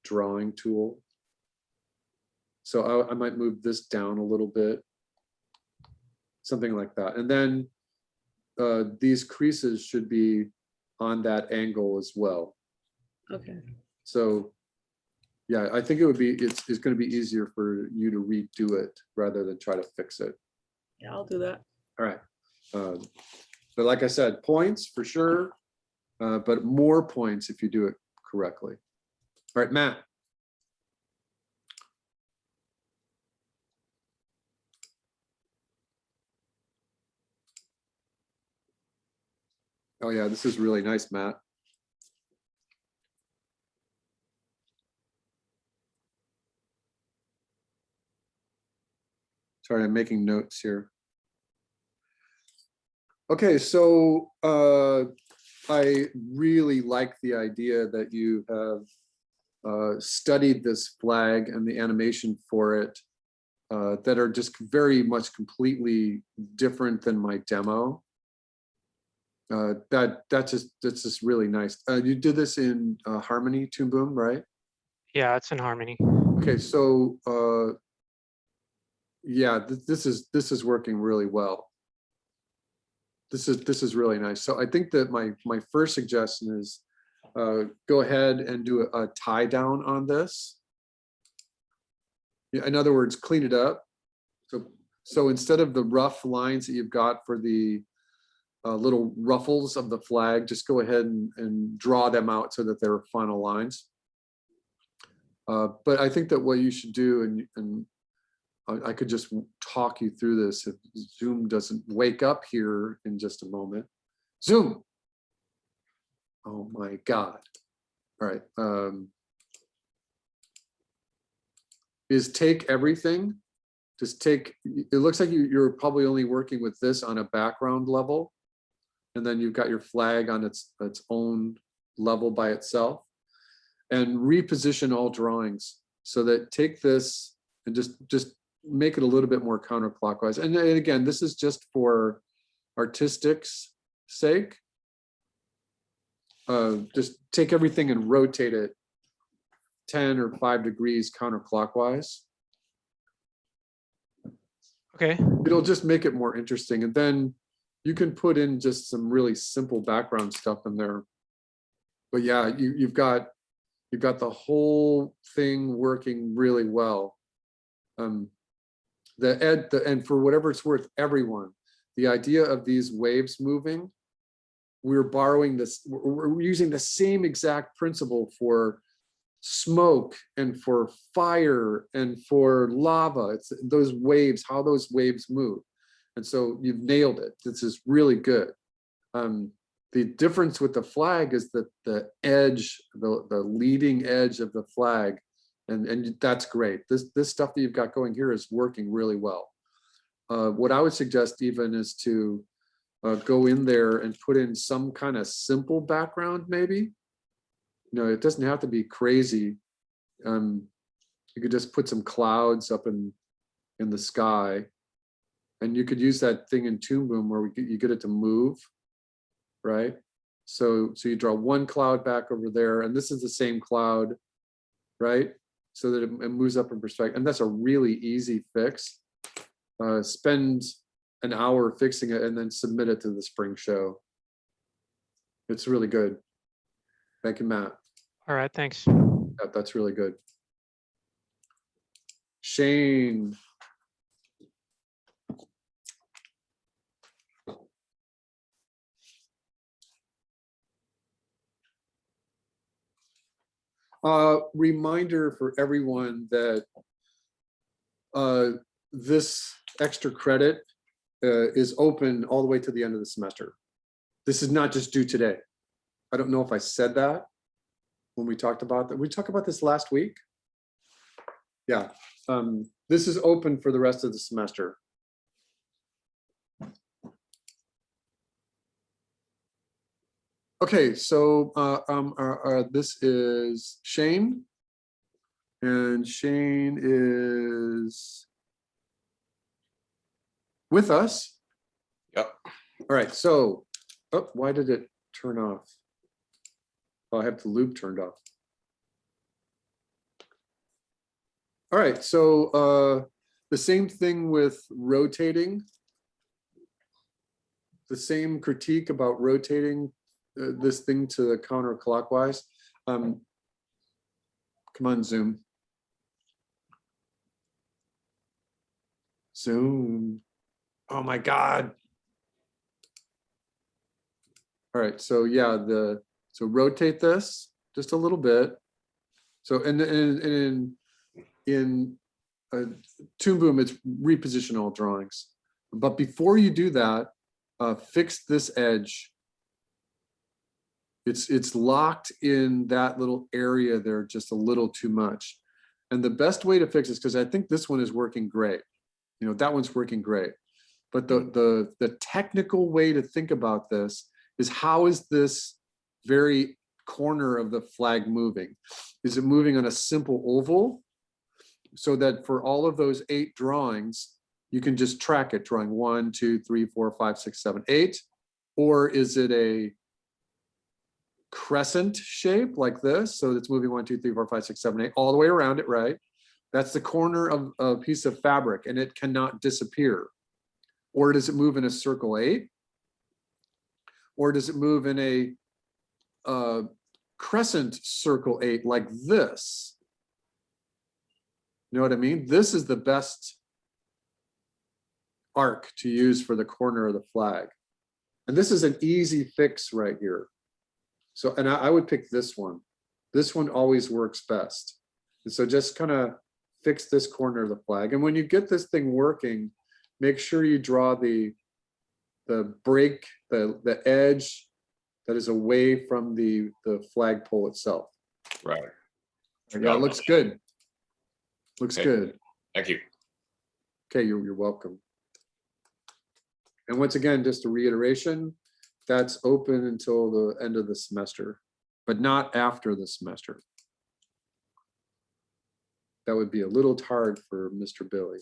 drawing tool. So I might move this down a little bit something like that. And then these creases should be on that angle as well. Okay. So yeah, I think it's going to be easier for you to redo it rather than try to fix it. Yeah, I'll do that. All right. But like I said, points for sure, but more points if you do it correctly. All right, Matt. Oh yeah, this is really nice, Matt. Sorry, I'm making notes here. Okay, so I really like the idea that you have studied this flag and the animation for it that are just very much completely different than my demo. That's just really nice. You did this in Harmony Toon Boom, right? Yeah, it's in Harmony. Okay, so yeah, this is working really well. This is really nice. So I think that my first suggestion is go ahead and do a tie down on this. In other words, clean it up. So instead of the rough lines that you've got for the little ruffles of the flag, just go ahead and draw them out so that they're final lines. But I think that what you should do, and I could just talk you through this if Zoom doesn't wake up here in just a moment. Zoom. Oh my God. All right. Is take everything. Just take, it looks like you're probably only working with this on a background level. And then you've got your flag on its own level by itself. And reposition all drawings so that take this and just make it a little bit more counterclockwise. And again, this is just for artistic's sake. Just take everything and rotate it 10 or 5 degrees counterclockwise. Okay. It'll just make it more interesting. And then you can put in just some really simple background stuff in there. But yeah, you've got the whole thing working really well. And for whatever it's worth, everyone, the idea of these waves moving, we're borrowing this, we're using the same exact principle for smoke and for fire and for lava. It's those waves, how those waves move. And so you've nailed it. This is really good. The difference with the flag is that the edge, the leading edge of the flag, and that's great. This stuff that you've got going here is working really well. What I would suggest even is to go in there and put in some kind of simple background, maybe. You know, it doesn't have to be crazy. You could just put some clouds up in the sky, and you could use that thing in Toon Boom where you get it to move, right? So you draw one cloud back over there, and this is the same cloud, right? So that it moves up in perspective, and that's a really easy fix. Spend an hour fixing it and then submit it to the spring show. It's really good. Thank you, Matt. All right, thanks. Yeah, that's really good. Shane. Reminder for everyone that this extra credit is open all the way to the end of the semester. This is not just due today. I don't know if I said that when we talked about that. We talked about this last week. Yeah, this is open for the rest of the semester. Okay, so this is Shane, and Shane is with us. Yep. All right, so, oh, why did it turn off? Oh, I have the loop turned off. All right, so the same thing with rotating. the same critique about rotating this thing to the counterclockwise. Come on, zoom. Zoom. Oh my God. All right, so yeah, so rotate this just a little bit. So in Toon Boom, it's reposition all drawings. But before you do that, fix this edge. It's locked in that little area there just a little too much. And the best way to fix this, because I think this one is working great. You know, that one's working great. But the technical way to think about this is, how is this very corner of the flag moving? Is it moving on a simple oval, so that for all of those 8 drawings, you can just track it, drawing 1, 2, 3, 4, 5, 6, 7, 8? Or is it a crescent shape like this? So it's moving 1, 2, 3, 4, 5, 6, 7, 8, all the way around it, right? That's the corner of a piece of fabric, and it cannot disappear. Or does it move in a circle 8? Or does it move in a crescent circle 8 like this? You know what I mean? This is the best arc to use for the corner of the flag. And this is an easy fix right here. So, and I would pick this one. This one always works best. And so just kind of fix this corner of the flag. And when you get this thing working, make sure you draw the break, the edge that is away from the flagpole itself. Right. Yeah, it looks good. Looks Okay. good. Thank you. Okay, you're welcome. And once again, just a reiteration, that's open until the end of the semester, but not after the semester. That would be a little hard for Mr. Billy.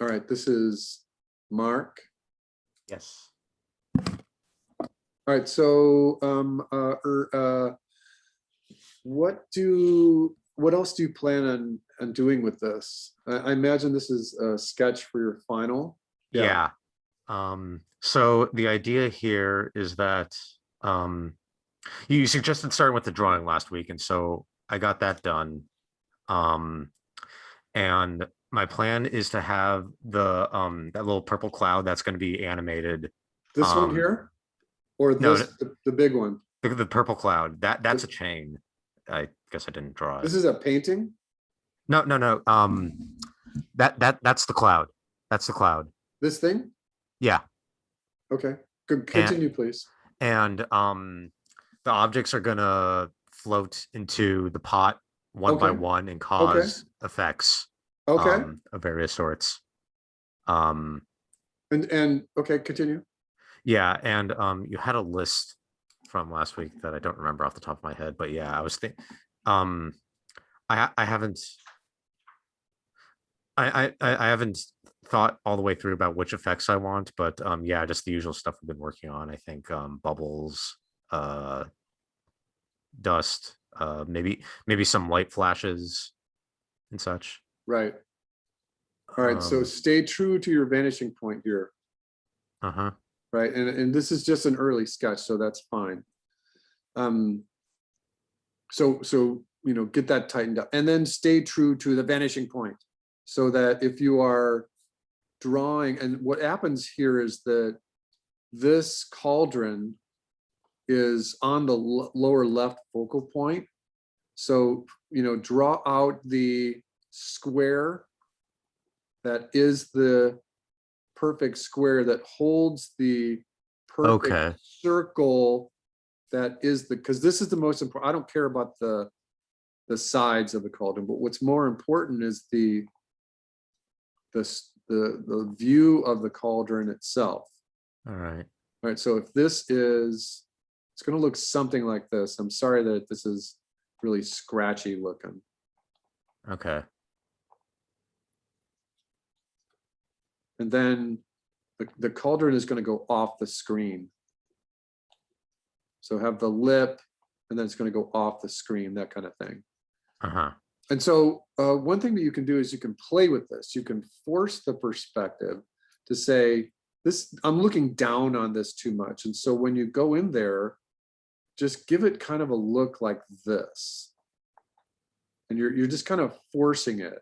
All right, this is Mark. Yes. All right, so what else do you plan on doing with this? I imagine this is a sketch for your final. Yeah. So the idea here is that you suggested starting with the drawing last week, and so I got that done. And my plan is to have the that little purple cloud that's going to be animated. This one here, or no, this the big one? The purple cloud, that's a chain. I guess I didn't draw it. This is a painting? No. That's the cloud. That's the cloud. This thing? Yeah. Okay, good. Continue, please. And the objects are gonna float into the pot one by Okay. one and cause effects Okay. of various sorts. And okay, continue. Yeah, and you had a list from last week that I don't remember off the top of my head, but yeah, I was thinking I haven't thought all the way through about which effects I want, but yeah, just the usual stuff we've been working on. I think bubbles, dust, maybe some light flashes and such. Right. All right, so stay true to your vanishing point here. Uh-huh. Right, and this is just an early sketch, so that's fine. So you know, get that tightened up, and then stay true to the vanishing point, so that if you are drawing, and what happens here is that this cauldron is on the lower left focal point. So, you know, draw out the square that is the perfect square that holds the perfect circle that is because this is the most important. I don't care about the sides of the cauldron, but what's more important is the view of the cauldron itself. All right. All right, so if this is, it's going to look something like this. I'm sorry that this is really scratchy looking. Okay. And then the cauldron is going to go off the screen. So have the lip, and then it's going to go off the screen, that kind of thing. Uh-huh. And so one thing that you can do is you can play with this. You can force the perspective to say, this, I'm looking down on this too much. And so when you go in there, just give it kind of a look like this. And you're just kind of forcing it.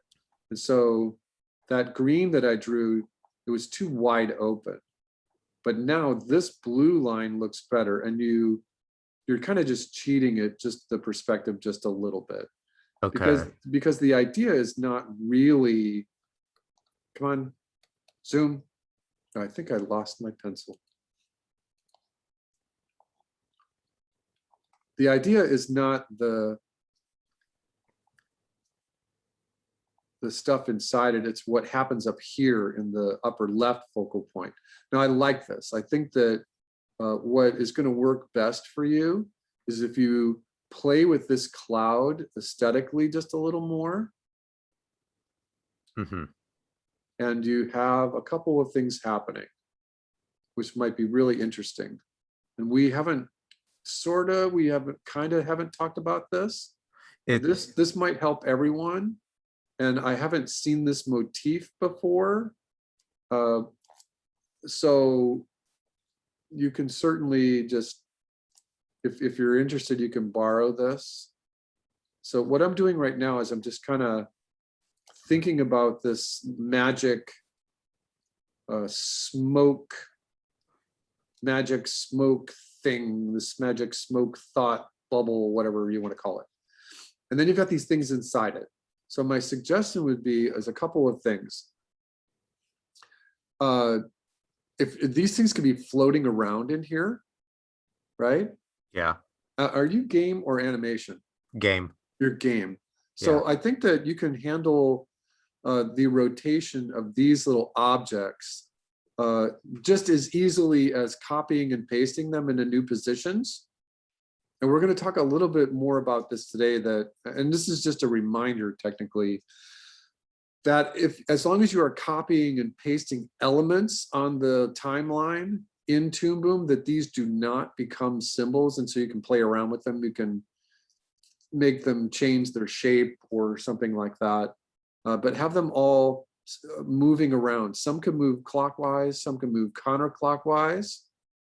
And so that green that I drew, it was too wide open. But now this blue line looks better, and you're kind of just cheating it, just the perspective just a little bit. Okay. Because the idea is not really, come on, zoom. Oh, I think I lost my pencil. The idea is not the stuff inside it, it's what happens up here in the upper left focal point. Now I like this. I think that what is going to work best for you is if you play with this cloud aesthetically just a little more. Mm-hmm. And you have a couple of things happening, which might be really interesting. And we haven't talked about this. This might help everyone. And I haven't seen this motif before. So you can certainly just, if you're interested, you can borrow this. So what I'm doing right now is I'm just kind of thinking about this magic smoke thing, this magic smoke thought bubble, whatever you want to call it. And then you've got these things inside it. So my suggestion would be as a couple of things. If these things could be floating around in here, right? Yeah. Are you game or animation? Game. You're game. So I think that you can handle the rotation of these little objects just as easily as copying and pasting them into new positions. And we're going to talk a little bit more about this today, and this is just a reminder technically, that as long as you are copying and pasting elements on the timeline in Toon Boom, that these do not become symbols. And so you can play around with them. You can make them change their shape or something like that, but have them all moving around. Some can move clockwise, some can move counterclockwise,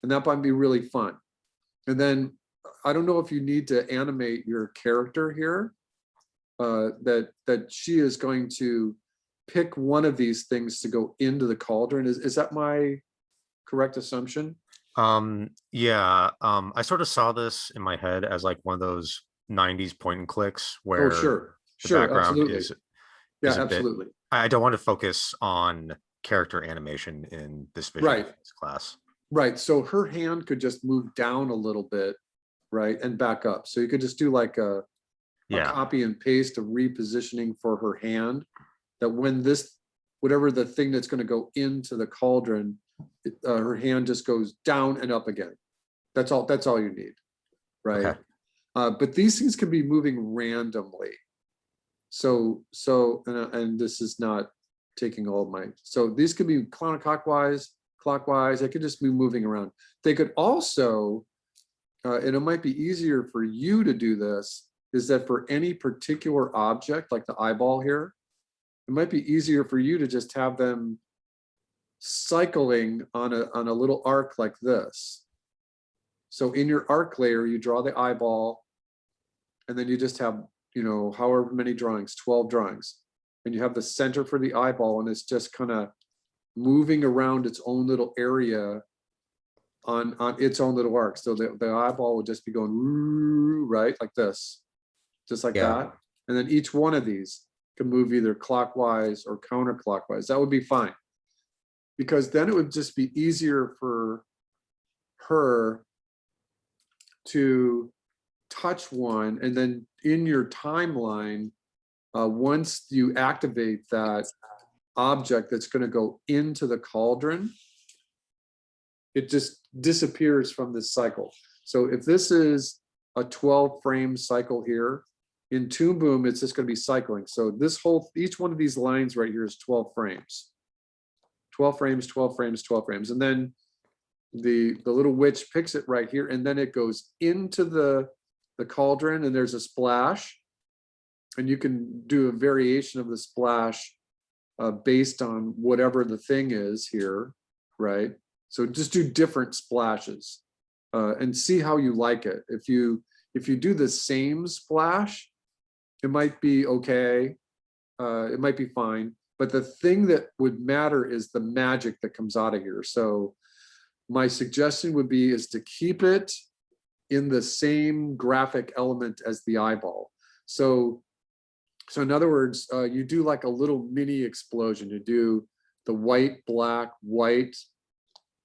and that might be really fun. And then I don't know if you need to animate your character here, that she is going to pick one of these things to go into the cauldron. Is that my correct assumption? Yeah. I sort of saw this in my head as like one of those 90s point and clicks where sure, the background absolutely. is Yeah, a absolutely. bit. I don't want to focus on character animation in this visual effects class. Right. So her hand could just move down a little bit, right, and back up. So you could just do like a copy and paste, a repositioning for her hand, that when this, whatever the thing that's going to go into the cauldron, her hand just goes down and up again. That's all you need, right? Okay. But these things can be moving randomly. So and this is not taking all of my, so these could be counterclockwise, clockwise. They could just be moving around. They could also, and it might be easier for you to do this, is that for any particular object, like the eyeball here, it might be easier for you to just have them cycling on a little arc like this. So in your arc layer, you draw the eyeball, and then you just have, however many drawings, 12 drawings, and you have the center for the eyeball, and it's just kind of moving around its own little area on its own little arc. So the eyeball would just be going right like this, just like that. And then each one of these can move either clockwise or counterclockwise. That would be fine, because then it would just be easier for her to touch one, and then in your timeline, once you activate that object that's going to go into the cauldron, it just disappears from this cycle. So if this is a 12 frame cycle here, in Toon Boom, it's just going to be cycling. So each one of these lines right here is 12 frames. 12 frames, 12 frames, 12 frames. And then the little witch picks it right here, and then it goes into the cauldron, and there's a splash. and you can do a variation of the splash based on whatever the thing is here, right? So just do different splashes and see how you like it. If you do the same splash, it might be okay, it might be fine, but the thing that would matter is the magic that comes out of here. So my suggestion would be is to keep it in the same graphic element as the eyeball. So in other words, you do like a little mini explosion. You do the white, black, white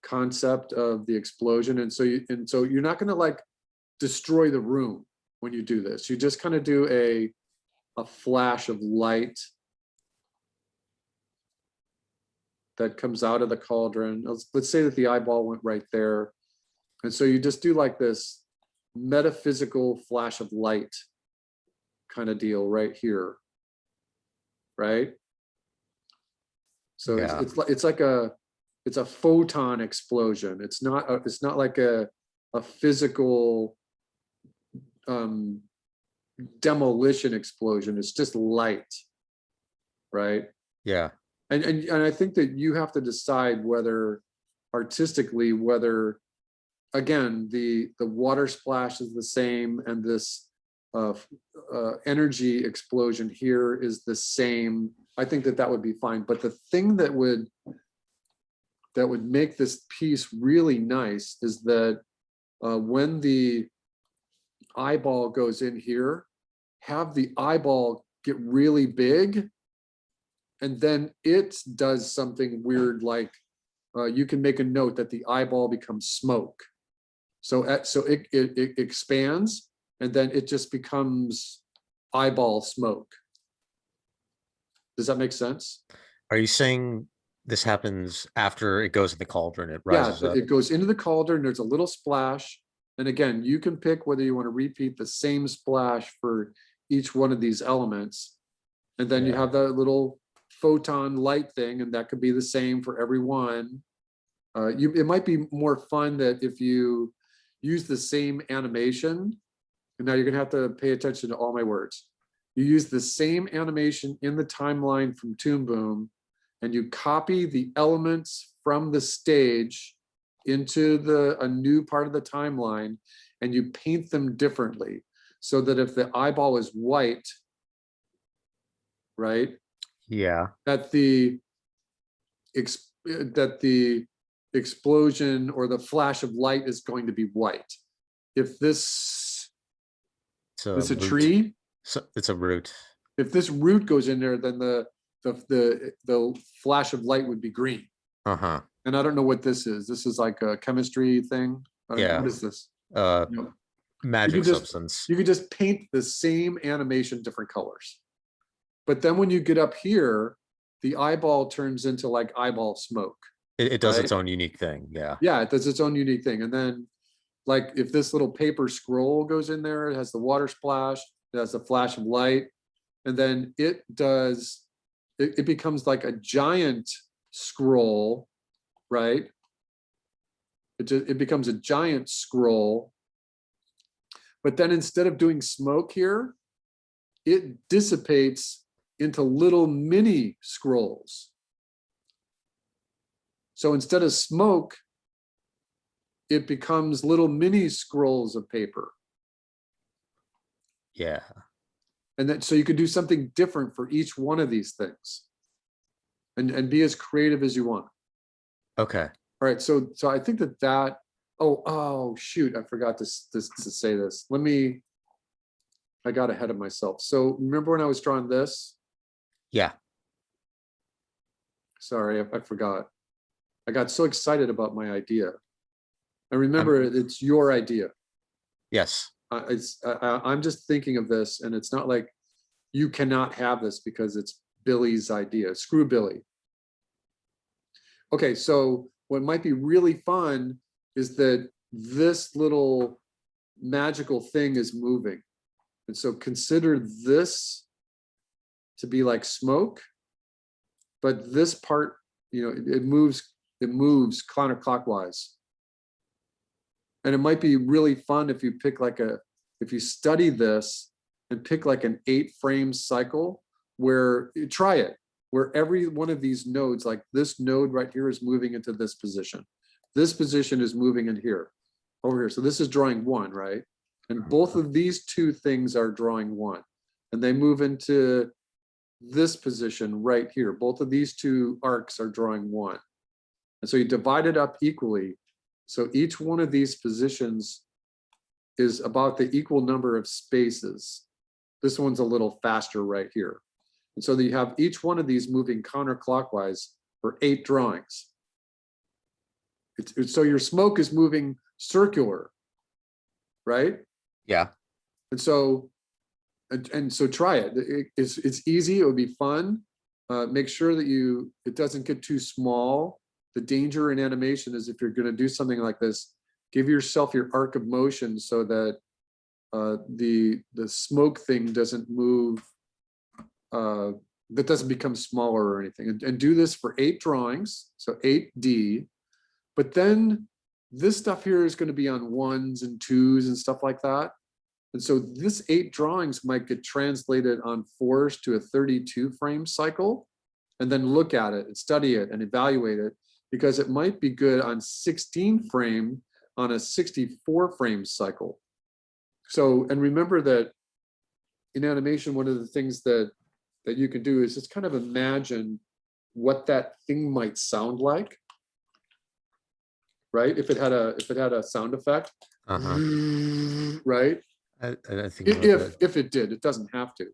concept of the explosion, and so you're not going to like destroy the room when you do this. You just kind of do a flash of light that comes out of the cauldron. Let's say that the eyeball went right there, and so you just do like this metaphysical flash of light kind of deal right here, right? So Yeah. it's like it's a photon explosion. It's not like a physical demolition explosion. It's just light, right? Yeah. And I think that you have to decide whether artistically, whether again the water splash is the same and this energy explosion here is the same. I think that would be fine. But the thing that would make this piece really nice is that when the eyeball goes in here, have the eyeball get really big, and then it does something weird, like you can make a note that the eyeball becomes smoke. So it expands, and then it just becomes eyeball smoke. Does that make sense? Are you saying this happens after it goes in the cauldron? It Yeah, rises up. it goes into the cauldron. There's a little splash. And again, you can pick whether you want to repeat the same splash for each one of these elements. And then you Yeah. have that little photon light thing, and that could be the same for every one. It might be more fun that if you use the same animation, and now you're gonna have to pay attention to all my words. You use the same animation in the timeline from Toon Boom, and you copy the elements from the stage into a new part of the timeline, and you paint them differently, so that if the eyeball is white, right, Yeah. that the explosion or the flash of light is going to be white. If this is a root. tree, So it's a root. if this root goes in there, then the flash of light would be green. Uh-huh. And I don't know what this is. This is like a chemistry thing. I don't know. Yeah. What is this? No. Magic just- substance. You could just paint the same animation, different colors. But then when you get up here, the eyeball turns into like eyeball smoke. It does its right? own unique thing. Yeah. Yeah, it does its own unique thing. And then like if this little paper scroll goes in there, it has the water splash, it has a flash of light, and then it becomes like a giant scroll, right? It becomes a giant scroll. But then instead of doing smoke here, it dissipates into little mini scrolls. So instead of smoke, it becomes little mini scrolls of paper. Yeah. And then so you could do something different for each one of these things, and be as creative as you want. Okay. All right, so I think that oh shoot, I forgot to say this. I got ahead of myself. So remember when I was drawing this? Yeah. Sorry, I forgot. I got so excited about my idea. And remember, it's your idea. Yes. I'm just thinking of this, and it's not like you cannot have this because it's Billy's idea. Screw Billy. Okay, so what might be really fun is that this little magical thing is moving. And so consider this to be like smoke, but this part, it moves counterclockwise. And it might be really fun if you pick if you study this and pick like an 8-frame cycle where, try it, where every one of these nodes, like this node right here is moving into this position. This position is moving in here, over here. So this is drawing 1, right? And both of these two things are drawing 1. And they move into this position right here. Both of these two arcs are drawing 1. And so you divide it up equally. So each one of these positions is about the equal number of spaces. This one's a little faster right here. And so you have each one of these moving counterclockwise for 8 drawings. So your smoke is moving circular, right? Yeah. And so, so try it. It's easy. It would be fun. Make sure that it doesn't get too small. The danger in animation is if you're going to do something like this, give yourself your arc of motion so that the smoke thing doesn't move, that doesn't become smaller or anything. And do this for 8 drawings, so 8D. But then this stuff here is going to be on 1s and 2s and stuff like that. And so this 8 drawings might get translated on 4s to a 32-frame cycle, and then look at it and study it and evaluate it, because it might be good on 16-frame on a 64-frame cycle. So, and remember that in animation, one of the things that you can do is just kind of imagine what that thing might sound like, right? If it had a sound effect, right? I think If it did, it doesn't have to.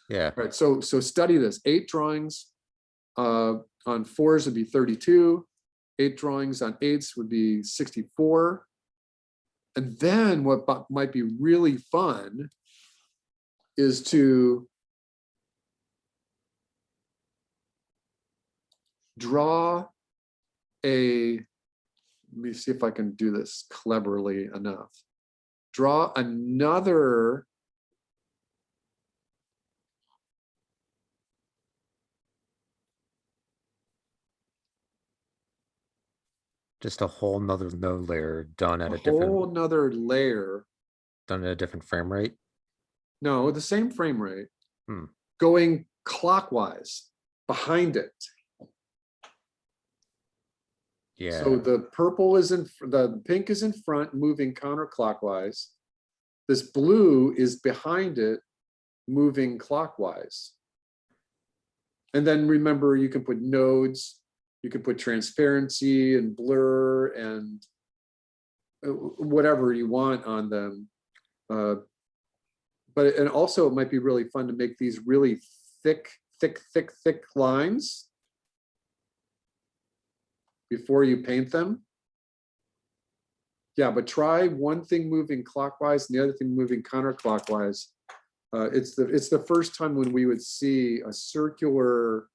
yeah. Right. So study this. 8 drawings on 4s would be 32. 8 drawings on 8s would be 64. And then what might be really fun is to draw let me see if I can do this cleverly enough. Draw another Just a whole nother node layer done at a whole different nother layer. done at a different frame rate. No, the same frame rate, Hmm. going clockwise behind it. Yeah. So the purple is the pink is in front, moving counterclockwise. This blue is behind it, moving clockwise. And then remember, you can put nodes, you can put transparency and blur and whatever you want on them. And also it might be really fun to make these really thick lines before you paint them. Yeah, but try one thing moving clockwise and the other thing moving counterclockwise. It's the first time when we would see a circular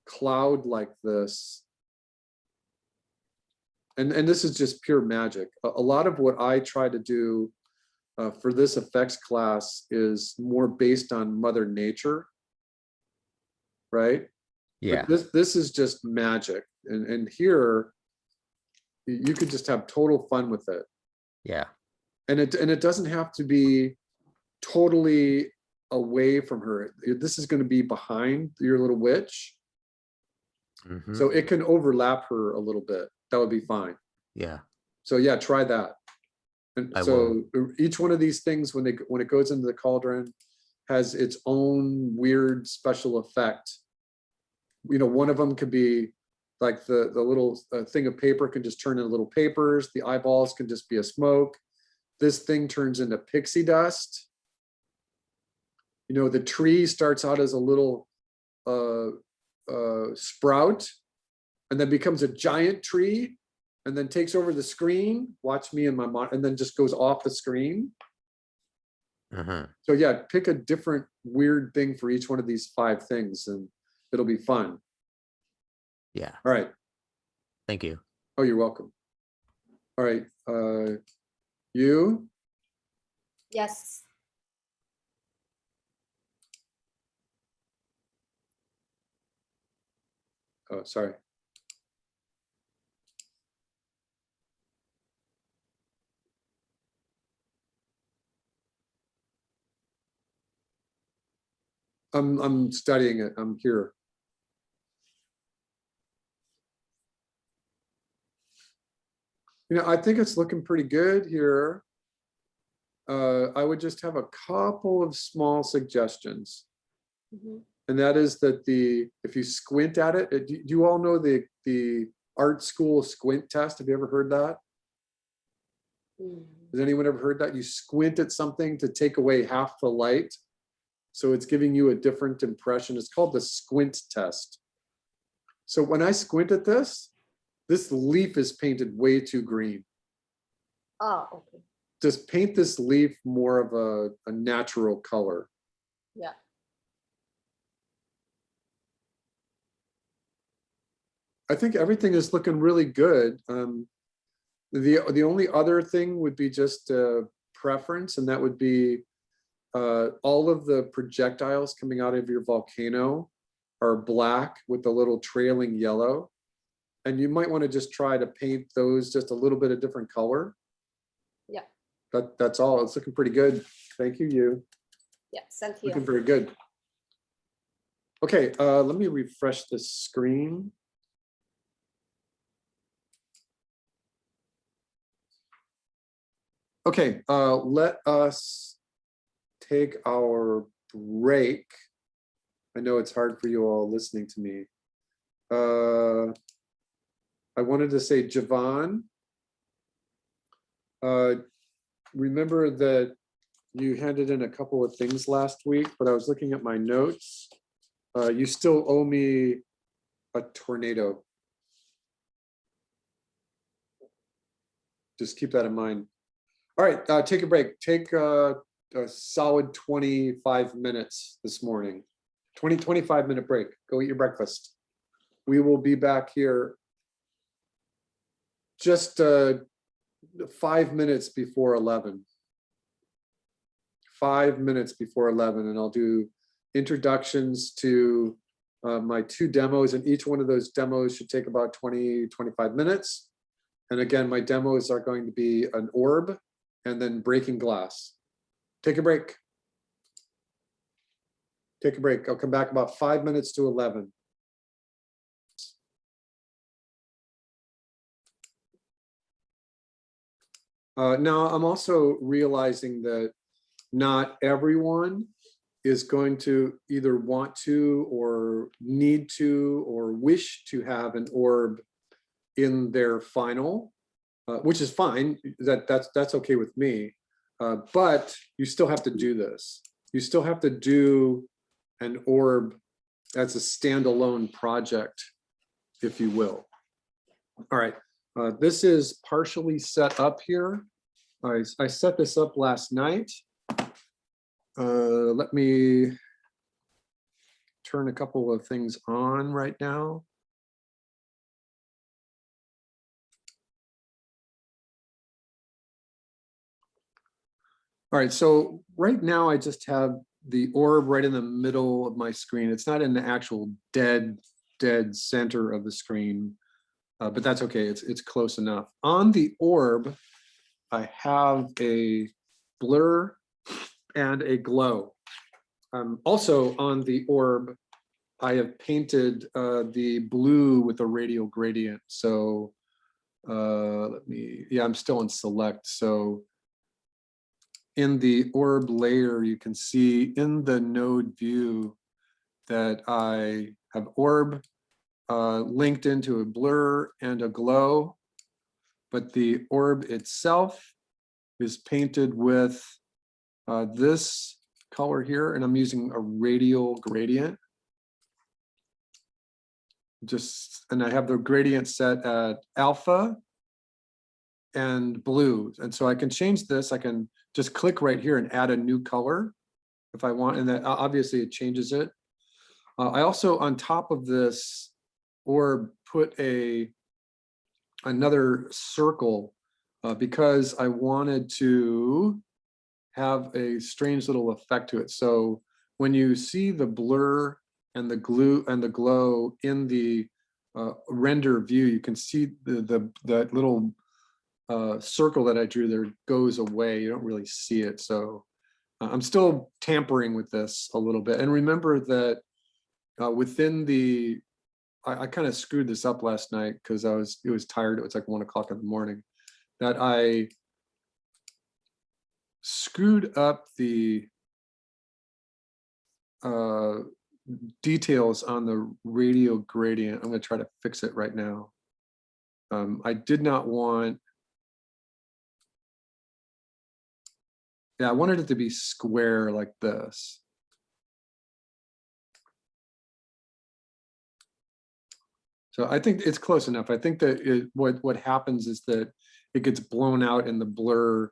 cloud like this. And this is just pure magic. A lot of what I try to do for this effects class is more based on Mother Nature, right? Yeah. But this is just magic. And here, you could just have total fun with it. Yeah. And it doesn't have to be totally away from her. This is going to be behind your little witch. Mhm. So it can overlap her a little bit. That would be fine. Yeah. So yeah, try that. And I so each one of these things, when it goes into the cauldron, has its own weird special effect. You know, one of them could be like the little thing of paper can just turn into little papers. The eyeballs can just be a smoke. This thing turns into pixie dust. You know, the tree starts out as a little sprout and then becomes a giant tree and then takes over the screen. Watch me and my mom, and then just goes off the screen. Uh-huh. So yeah, pick a different weird thing for each one of these 5 things and it'll be fun. Yeah. All right. Thank you. Oh, you're welcome. All right. You? Yes. Oh, sorry. I'm studying it. I'm here. I think it's looking pretty good here. I would just have a couple of small suggestions. And that is that if you squint at it, do you all know the art school squint test? Have you ever heard that? Has anyone ever heard that? You squint at something to take away half the light. So it's giving you a different impression. It's called the squint test. So when I squint at this leaf is painted way too green. Oh, okay. Just paint this leaf more of a natural color. Yeah. I think everything is looking really good. The only other thing would be just a preference, and that would be all of the projectiles coming out of your volcano are black with a little trailing yellow. And you might want to just try to paint those just a little bit of different color. Yeah. That's all. It's looking pretty good. Thank you, you. Yeah, sent here. Looking very good. Okay, let me refresh the screen. Okay, let us take our break. I know it's hard for you all listening to me. I wanted to say, Javon, remember that you handed in a couple of things last week, but I was looking at my notes. You still owe me a tornado. Just keep that in mind. All right, take a break. Take a solid 25 minutes this morning. 25-minute break. Go eat your breakfast. We will be back here just 5 minutes before 11. 5 minutes before 11, and I'll do introductions to my 2 demos, and each one of those demos should take about 20-25 minutes. And again, my demos are going to be an orb and then breaking glass. Take a break. Take a break. I'll come back about 5 minutes to 11. Now, I'm also realizing that not everyone is going to either want to or need to or wish to have an orb in their final, which is fine. That's okay with me. But you still have to do this. You still have to do an orb as a standalone project, if you will. All right, this is partially set up here. I set this up last night. Let me turn a couple of things on right now. All right, so right now I just have the orb right in the middle of my screen. It's not in the actual dead center of the screen, but that's okay. It's close enough. On the orb, I have a blur and a glow. Also on the orb, I have painted the blue with a radial gradient. So I'm still in select. So in the orb layer, you can see in the node view that I have orb linked into a blur and a glow, but the orb itself is painted with this color here, and I'm using a radial gradient. And I have the gradient set at alpha and blue. And so I can change this. I can just click right here and add a new color if I want, and then obviously it changes it. I also, on top of this orb, put another circle because I wanted to have a strange little effect to it. So when you see the blur and the glue and the glow in the render view, you can see that little circle that I drew there goes away. You don't really see it. So I'm still tampering with this a little bit. And remember that within the, I kind of screwed this up last night because it was tired. It was like 1 o'clock in the morning, that I screwed up the details on the radial gradient. I'm going to try to fix it right now. I did not want, yeah, I wanted it to be square like this. So I think it's close enough. I think that what happens is that it gets blown out in the blur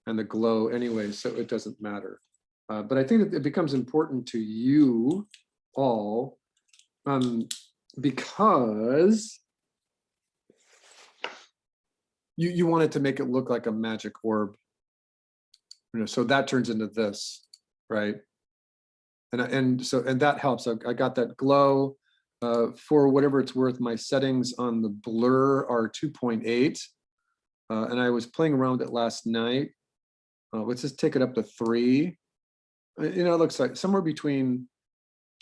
and the glow anyway, so it doesn't matter. But I think that it becomes important to you all because you want it to make it look like a magic orb. You know, so that turns into this, right? And that helps. I got that glow. For whatever it's worth, my settings on the blur are 2.8. And I was playing around with it last night. Let's just take it up to 3. You know, it looks like somewhere between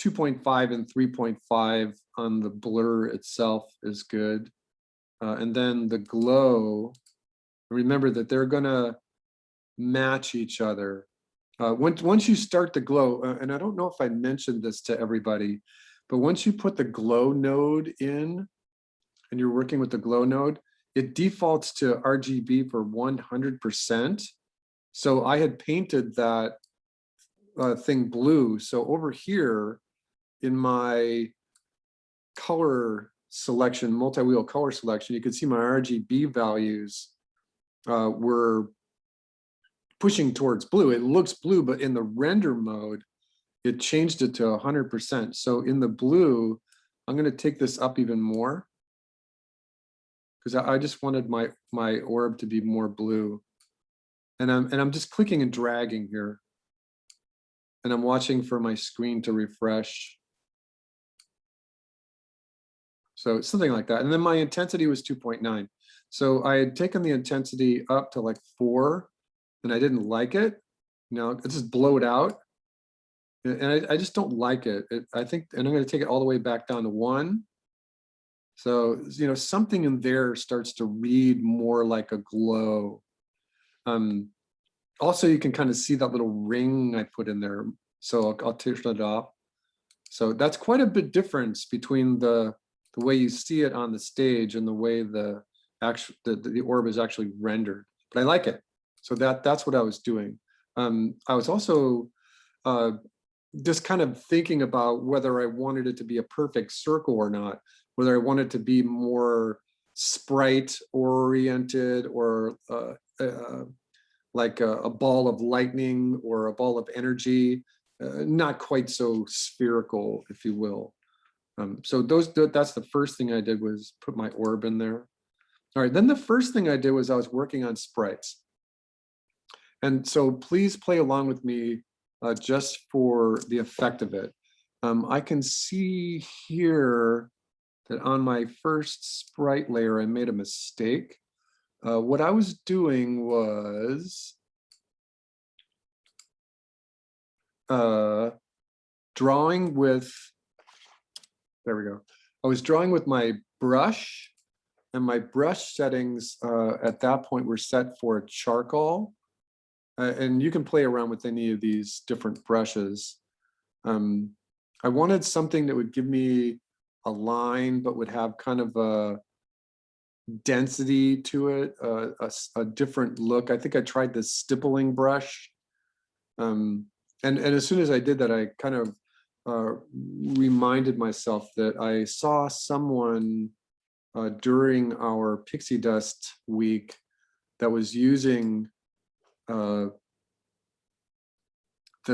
2.5 and 3.5 on the blur itself is good. And then the glow, remember that they're gonna match each other. Once you start the glow, and I don't know if I mentioned this to everybody, but once you put the glow node in and you're working with the glow node, it defaults to RGB for 100%. So I had painted that thing blue. So over here in my color selection, multi-wheel color selection, you can see my RGB values were pushing towards blue. It looks blue, but in the render mode, it changed it to 100%. So in the blue, I'm going to take this up even more because I just wanted my orb to be more blue. And I'm just clicking and dragging here. And I'm watching for my screen to refresh. So something like that. And then my intensity was 2.9. So I had taken the intensity up to like 4 and I didn't like it. You know, it just blowed out. And I just don't like it. I think, and I'm going to take it all the way back down to 1. So, you know, something in there starts to read more like a glow. Also, you can kind of see that little ring I put in there. So I'll turn it off. So that's quite a bit difference between the way you see it on the stage and the way the orb is actually rendered. But I like it. So that's what I was doing. I was also just kind of thinking about whether I wanted it to be a perfect circle or not, whether I wanted to be more sprite oriented or like a ball of lightning or a ball of energy, not quite so spherical, if you will. So that's the first thing I did was put my orb in there. All right, then the first thing I did was I was working on sprites. And so please play along with me just for the effect of it. I can see here that on my first sprite layer, I made a mistake. What I was doing was drawing with, there we go. I was drawing with my brush, and my brush settings at that point were set for charcoal. And you can play around with any of these different brushes. I wanted something that would give me a line, but would have kind of a density to it, a different look. I think I tried this stippling brush. And as soon as I did that, I kind of reminded myself that I saw someone during our Pixie Dust week that was using the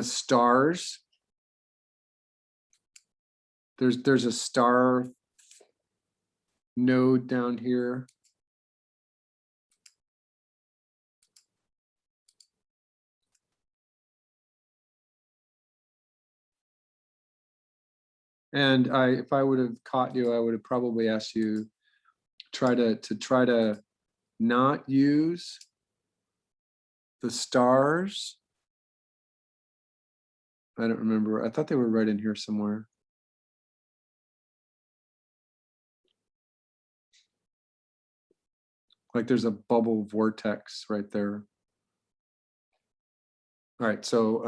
stars. There's a star node down here. And if I would have caught you, I would have probably asked you try to not use the stars I don't remember. I thought they were right in here somewhere. Like there's a bubble vortex right there. All right, so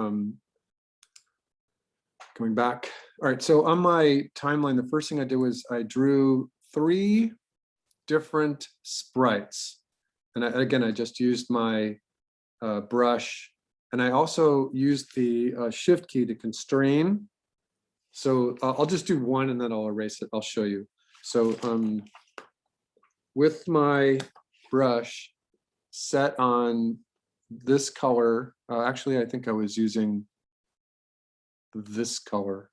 coming back. All right, so on my timeline, the first thing I did was I drew 3 different sprites. And again, I just used my brush. And I also used the shift key to constrain. So I'll just do one and then I'll erase it. I'll show you. So with my brush set on this color, actually, I think I was using this color.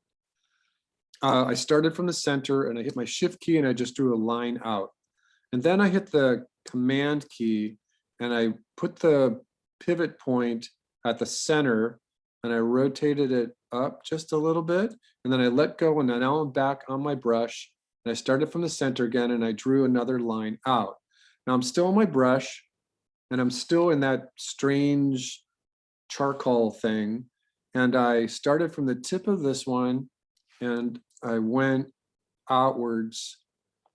I started from the center and I hit my shift key and I just drew a line out. And then I hit the command key and I put the pivot point at the center and I rotated it up just a little bit. And then I let go and now I'm back on my brush. And I started from the center again and I drew another line out. Now I'm still on my brush and I'm still in that strange charcoal thing. And I started from the tip of this one and I went outwards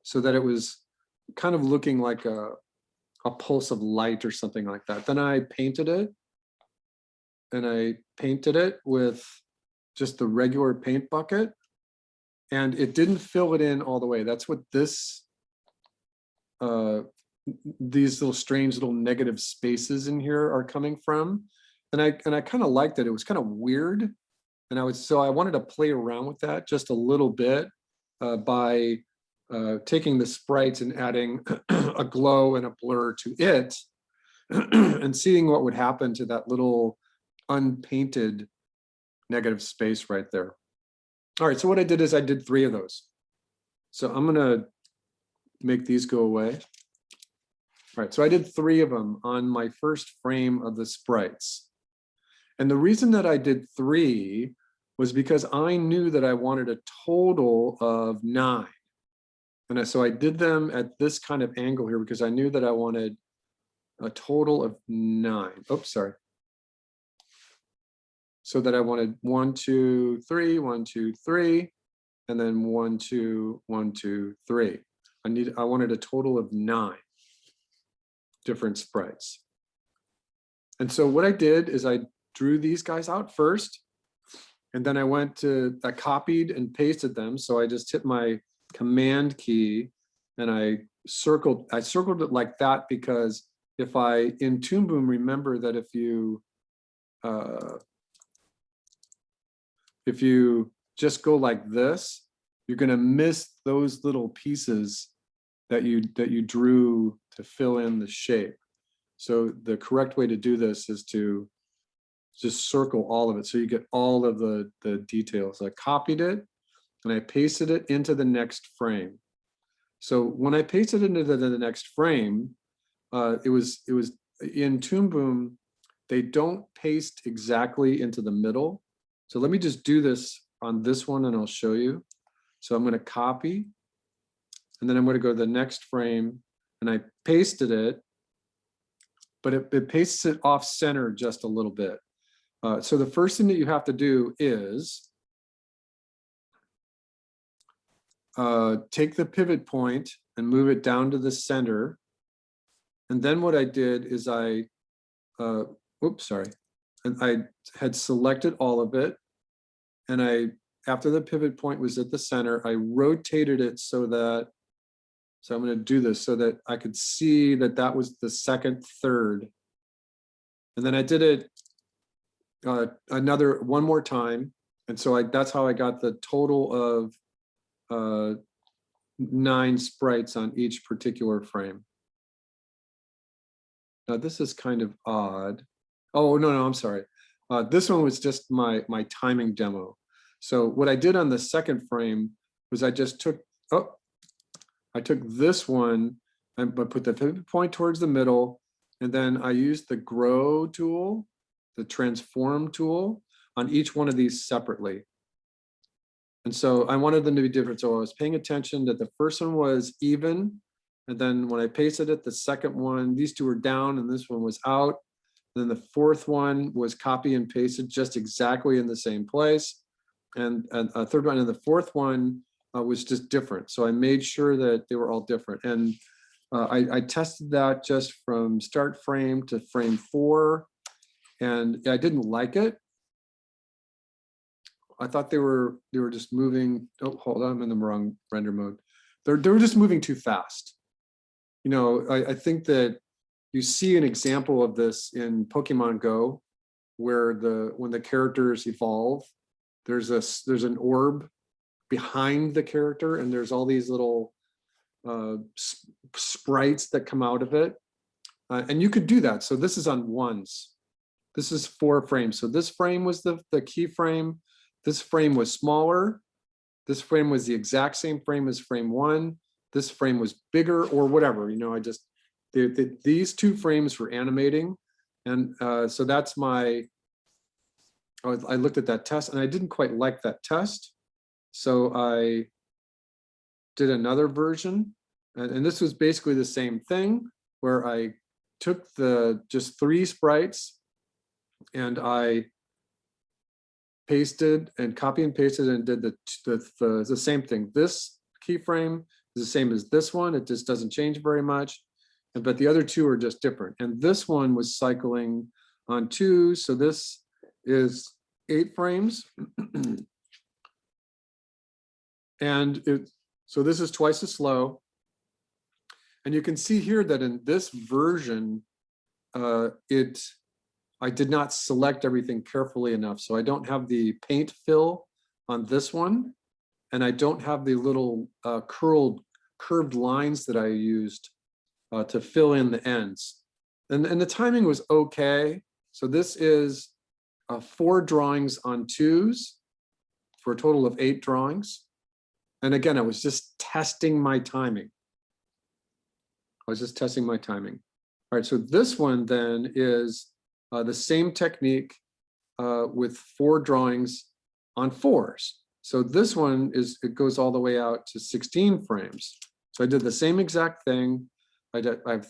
so that it was kind of looking like a pulse of light or something like that. Then I painted it and I painted it with just the regular paint bucket and it didn't fill it in all the way. That's what this, these little strange little negative spaces in here are coming from. And I kind of liked it. It was kind of weird. And I wanted to play around with that just a little bit by taking the sprites and adding a glow and a blur to it and seeing what would happen to that little unpainted negative space right there. All right, so what I did is I did 3 of those. So I'm gonna make these go away. All right, so I did 3 of them on my first frame of the sprites. And the reason that I did 3 was because I knew that I wanted a total of 9. And so I did them at this kind of angle here because I knew that I wanted a total of 9. Oops, sorry. So that I wanted 1, 2, 3, 1, 2, 3, and then 1, 2, 1, 2, 3. I wanted a total of 9 different sprites. And so what I did is I drew these guys out first, and then I copied and pasted them. So I just hit my command key and I circled it like that because in Toon Boom, remember that if you just go like this, you're going to miss those little pieces that you drew to fill in the shape. So the correct way to do this is to just circle all of it so you get all of the details. I copied it and I pasted it into the next frame. So when I pasted it into the next frame, it was in Toon Boom, they don't paste exactly into the middle. So let me just do this on this one and I'll show you. So I'm going to copy and then I'm going to go to the next frame and I pasted it, but it pastes it off center just a little bit. So the first thing that you have to do is take the pivot point and move it down to the center. And then what I did is and I had selected all of it. And after the pivot point was at the center, I rotated it so I'm going to do this so that I could see that was the second third. And then I did it one more time. And so that's how I got the total of 9 sprites on each particular frame. Now this is kind of odd. Oh, no, I'm sorry. This one was just my timing demo. So what I did on the second frame was I just took this one and put the pivot point towards the middle, and then I used the grow tool, the transform tool on each one of these separately. And so I wanted them to be different. So I was paying attention that the first one was even. And then when I pasted it, the second one, these two were down and this one was out. Then the fourth one was copy and pasted just exactly in the same place. And a third one, and the fourth one was just different. So I made sure that they were all different. And I tested that just from start frame to frame 4. And I didn't like it. I thought they were just moving. Oh, hold on, I'm in the wrong render mode. They were just moving too fast. You know, I think that you see an example of this in Pokemon Go, where when the characters evolve, there's an orb behind the character, and there's all these little sprites that come out of it, and you could do that. So this is on ones. This is 4 frames. So this frame was the key frame. This frame was smaller. This frame was the exact same frame as frame 1. This frame was bigger, or whatever. You know, these 2 frames were animating, and so that's my. I looked at that test, and I didn't quite like that test, so I did another version, and this was basically the same thing, where I took just 3 sprites, and I pasted and copy and pasted and did the same thing. This keyframe is the same as this one. It just doesn't change very much, but the other 2 are just different. And this one was cycling on 2, so this is 8 frames. And so this is twice as slow. And you can see here that in this version, I did not select everything carefully enough. So I don't have the paint fill on this one, and I don't have the little curved lines that I used to fill in the ends. And the timing was okay. So this is 4 drawings on 2s for a total of 8 drawings. And again, I was just testing my timing. All right, so this one then is the same technique with 4 drawings on 4s. So this one it goes all the way out to 16 frames. So I did the same exact thing. I'm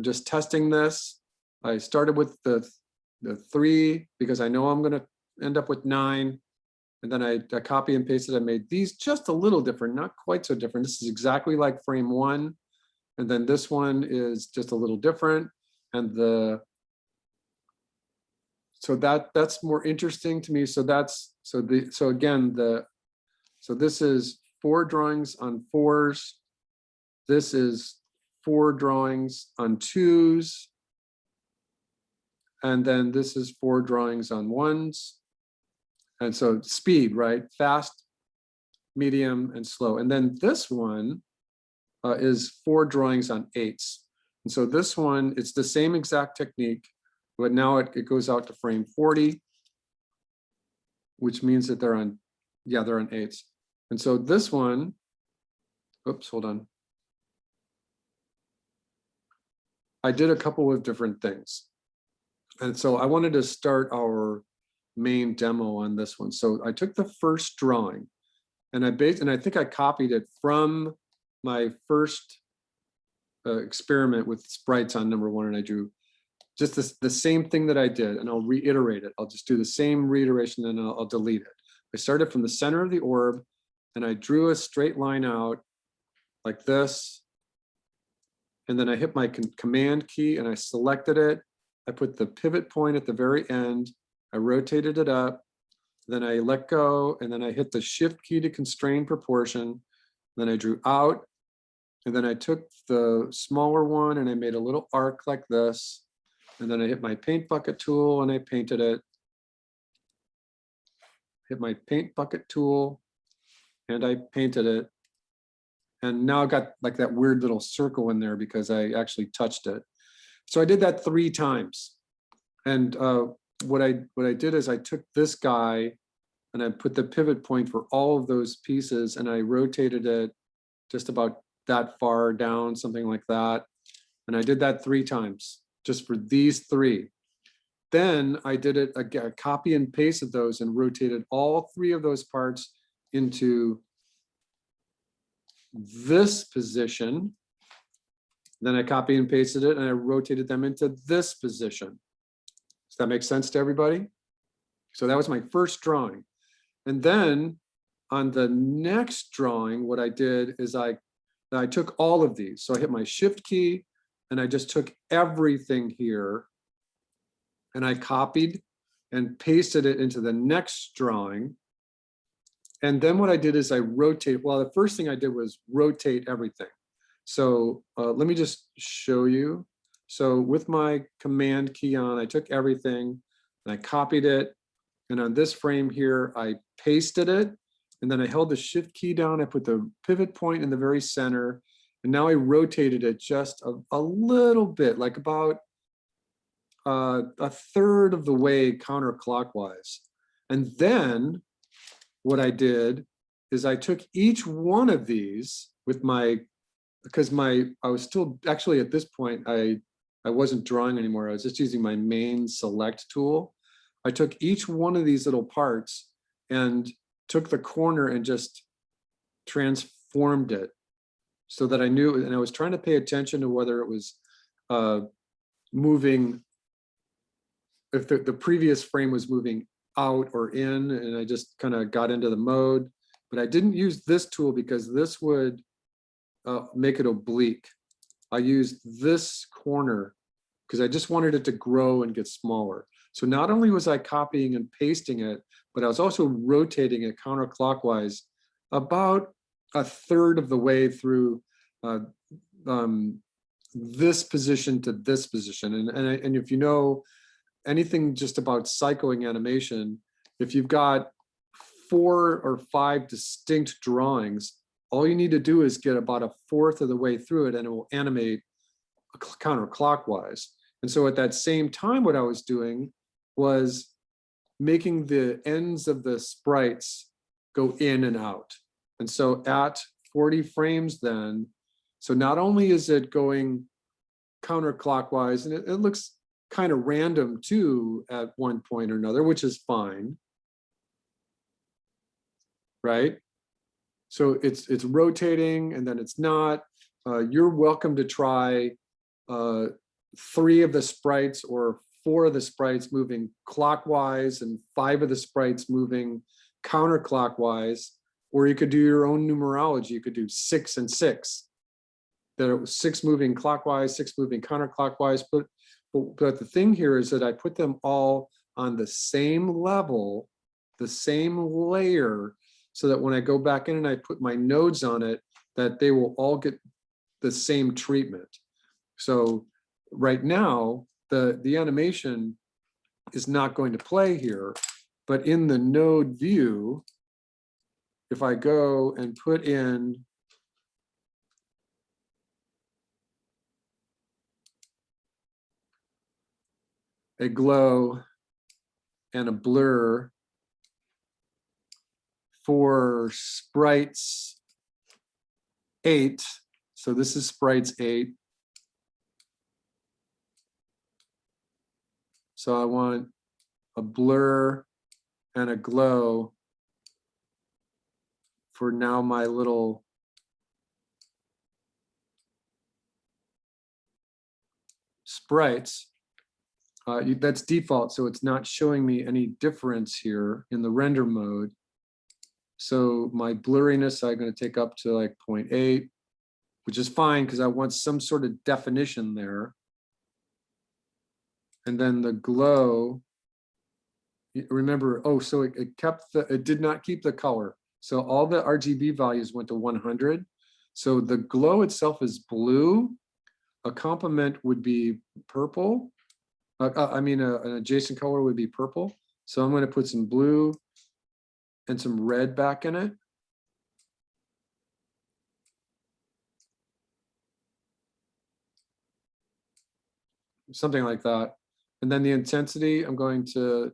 just testing this. I started with the 3 because I know I'm going to end up with 9. And then I copy and pasted. I made these just a little different, not quite so different. This is exactly like frame 1. And then this one is just a little different. And so that's more interesting to me. So this is 4 drawings on 4s. This is 4 drawings on 2s. And then this is 4 drawings on 1s. And so speed, right? Fast, medium, and slow. And then this one is 4 drawings on 8s. And so this one, it's the same exact technique, but now it goes out to frame 40, which means that they're on 8s. And so this one, oops, hold on. I did a couple of different things. And so I wanted to start our main demo on this one. So I took the first drawing, and I think I copied it from my first experiment with sprites on number 1, and I drew just the same thing that I did, and I'll reiterate it. I'll just do the same reiteration, and I'll delete it. I started from the center of the orb, and I drew a straight line out like this, and then I hit my command key and I selected it. I put the pivot point at the very end. I rotated it up, then I let go, and then I hit the shift key to constrain proportion. Then I drew out, and then I took the smaller one and I made a little arc like this. And then I hit my paint bucket tool and I painted it. Hit my paint bucket tool and I painted it. And now I've got like that weird little circle in there because I actually touched it. So I did that 3 times. And what I did is I took this guy and I put the pivot point for all of those pieces, and I rotated it just about that far down, something like that. And I did that 3 times just for these 3. Then I did it again, copy and pasted those and rotated all 3 of those parts into this position. Then I copy and pasted it and I rotated them into this position. Does that make sense to everybody? So that was my first drawing. And then on the next drawing, what I did is I took all of these. So I hit my shift key and I just took everything here and I copied and pasted it into the next drawing. And then what I did is I rotate. Well, the first thing I did was rotate everything. So let me just show you. So with my command key on, I took everything and I copied it. And on this frame here, I pasted it. And then I held the shift key down. I put the pivot point in the very center. And now I rotated it just a little bit, like about a third of the way counterclockwise. And then what I did is I took each one of these with my, because I was still, actually at this point, I wasn't drawing anymore. I was just using my main select tool. I took each one of these little parts and took the corner and just transformed it so that I knew, and I was trying to pay attention to whether it was moving, if the previous frame was moving out or in, and I just kind of got into the mode. But I didn't use this tool because this would make it oblique. I used this corner because I just wanted it to grow and get smaller. So not only was I copying and pasting it, but I was also rotating it counterclockwise about a third of the way through this position to this position. And if you know anything just about cycling animation, if you've got 4 or 5 distinct drawings, all you need to do is get about a fourth of the way through it and it will animate counterclockwise. And so at that same time, what I was doing was making the ends of the sprites go in and out. And so at 40 frames then, so not only is it going counterclockwise, and it looks kind of random too at one point or another, which is fine, right? So it's rotating and then it's not. You're welcome to try 3 of the sprites or 4 of the sprites moving clockwise and 5 of the sprites moving counterclockwise, or you could do your own numerology. You could do 6 and 6. There was 6 moving clockwise, 6 moving counterclockwise. But the thing here is that I put them all on the same level, the same layer, so that when I go back in and I put my nodes on it, that they will all get the same treatment. So right now, the animation is not going to play here, but in the node view, if I go and put in a glow and a blur for sprites 8, so this is sprites 8. So I want a blur and a glow for now my little sprites. That's default, so it's not showing me any difference here in the render mode. So my blurriness I'm going to take up to like 0.8, which is fine because I want some sort of definition there. And then the glow, remember, oh, so it did not keep the color. So all the RGB values went to 100. So the glow itself is blue. A complement would be purple. An adjacent color would be purple. So I'm going to put some blue and some red back in it. Something like that. And then the intensity, I'm going to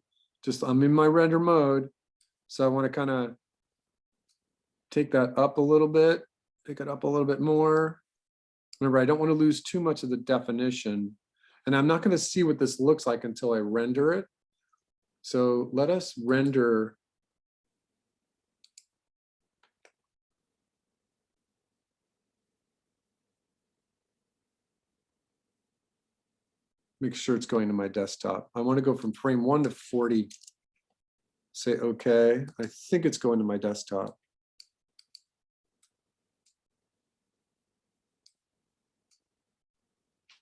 I'm in my render mode. So I want to kind of take that up a little bit, pick it up a little bit more. Remember, I don't want to lose too much of the definition. And I'm not going to see what this looks like until I render it. So let us render make sure it's going to my desktop. I want to go from frame 1 to 40. Say okay. I think it's going to my desktop.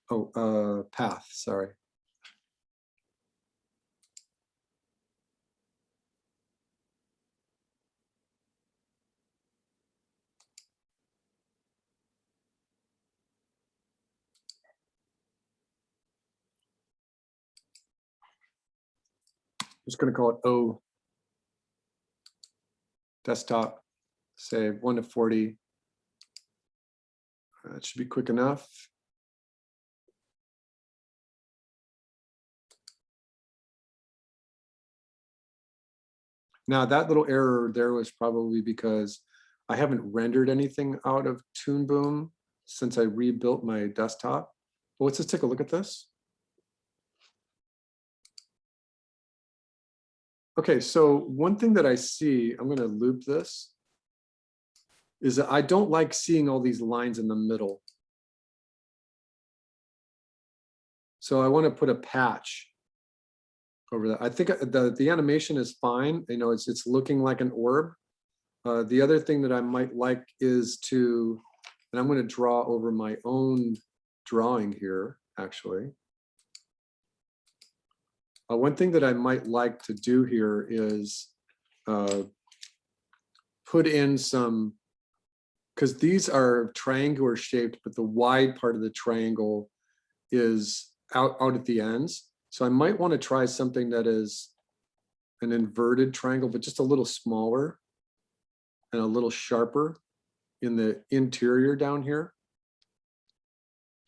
Oh, path, sorry. Just going to call it O. Desktop, save 1 to 40. That should be quick enough. Now that little error there was probably because I haven't rendered anything out of Toon Boom since I rebuilt my desktop. But let's just take a look at this. Okay, so one thing that I see, I'm going to loop this, is that I don't like seeing all these lines in the middle. So I want to put a patch over that. I think the animation is fine. You know, it's looking like an orb. The other thing that I might like is to, and I'm going to draw over my own drawing here, actually. One thing that I might like to do here is put in some, because these are triangular shaped, but the wide part of the triangle is out at the ends. So I might want to try something that is an inverted triangle, but just a little smaller and a little sharper in the interior down here.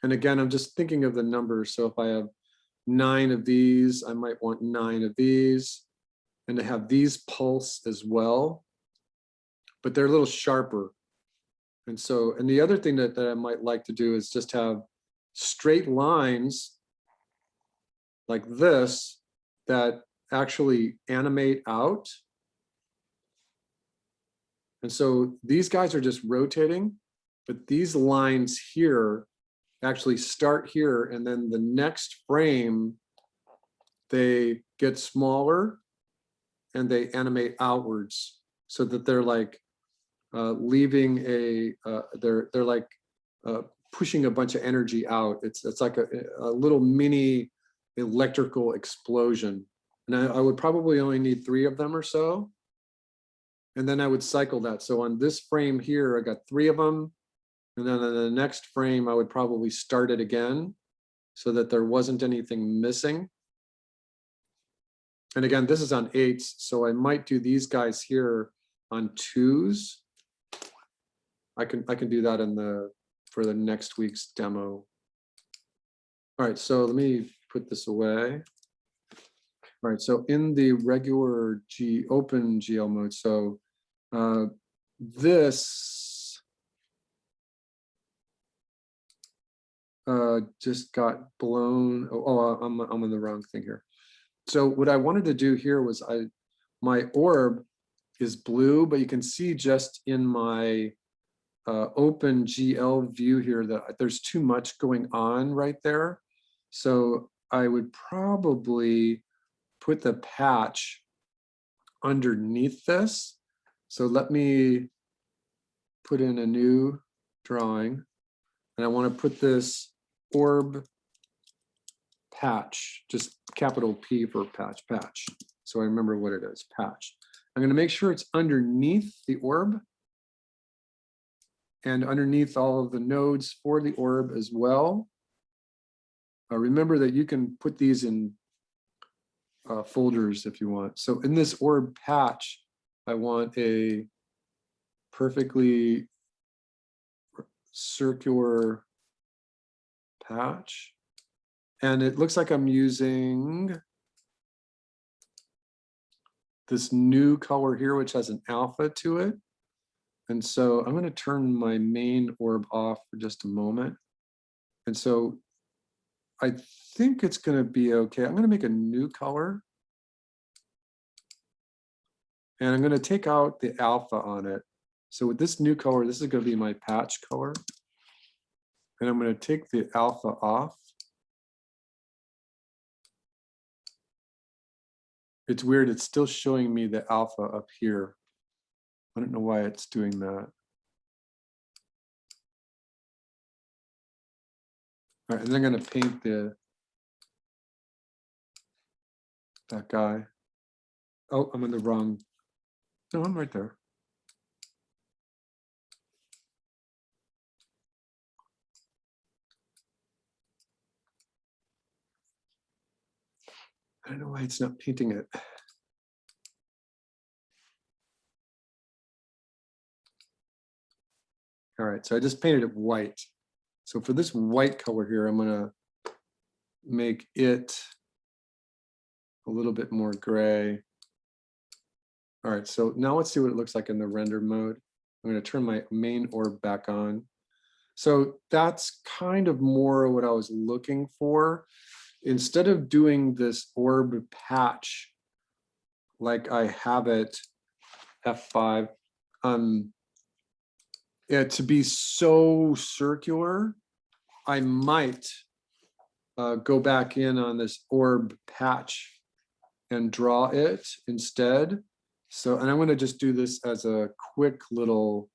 And again, I'm just thinking of the numbers. So if I have 9 of these, I might want 9 of these, and to have these pulse as well, but they're a little sharper. And so, and the other thing that I might like to do is just have straight lines like this that actually animate out. And so these guys are just rotating, but these lines here actually start here, and then the next frame, they get smaller and they animate outwards so that they're like leaving a, they're like pushing a bunch of energy out. It's like a little mini electrical explosion. And I would probably only need 3 of them or so. And then I would cycle that. So on this frame here, I got 3 of them. And then in the next frame, I would probably start it again so that there wasn't anything missing. And again, this is on 8s, so I might do these guys here on 2s. I can do that for the next week's demo. All right, so let me put this away. All right, so in the regular open GL mode, so this just got blown. I'm on the wrong thing here. So what I wanted to do here was my orb is blue, but you can see just in my open GL view here that there's too much going on right there. So I would probably put the patch underneath this. So let me put in a new drawing, and I want to put this orb patch, just capital P for patch. So I remember what it is, patch. I'm going to make sure it's underneath the orb and underneath all of the nodes for the orb as well. Remember that you can put these in folders if you want. So in this orb patch, I want a perfectly circular patch. And it looks like I'm using this new color here, which has an alpha to it. And so I'm going to turn my main orb off for just a moment. And so I think it's going to be okay. I'm going to make a new color. And I'm going to take out the alpha on it. So with this new color, this is going to be my patch color. And I'm going to take the alpha off. It's weird, it's still showing me the alpha up here. I don't know why it's doing that. All right, and then I'm gonna paint that guy. Oh, I'm in the wrong. No, I'm right there. I don't know why it's not painting it. All right, so I just painted it white. So for this white color here, I'm gonna make it a little bit more gray. All right, so now let's see what it looks like in the render mode. I'm gonna turn my main orb back on. So that's kind of more what I was looking for. Instead of doing this orb patch like I have it, F5, to be so circular, I might go back in on this orb patch and draw it instead. So, and I'm going to just do this as a quick little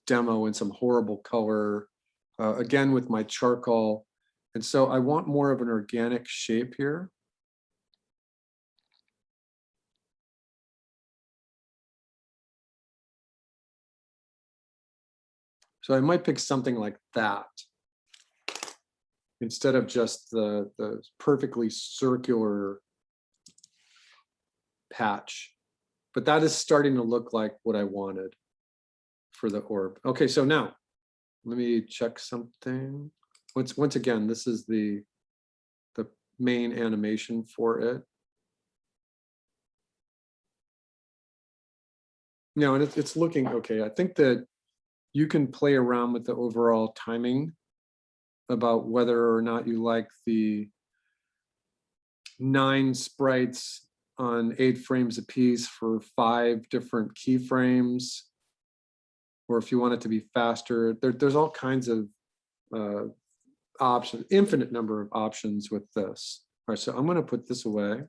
demo in some horrible color, again with my charcoal. And so I want more of an organic shape here. So I might pick something like that instead of just the perfectly circular patch. But that is starting to look like what I wanted for the orb. Okay, so now let me check something. Once again, this is the main animation for it. No, and it's looking okay. I think that you can play around with the overall timing about whether or not you like the 9 sprites on 8 frames a piece for 5 different keyframes, or if you want it to be faster. There's all kinds of options, infinite number of options with this. All right, so I'm going to put this away.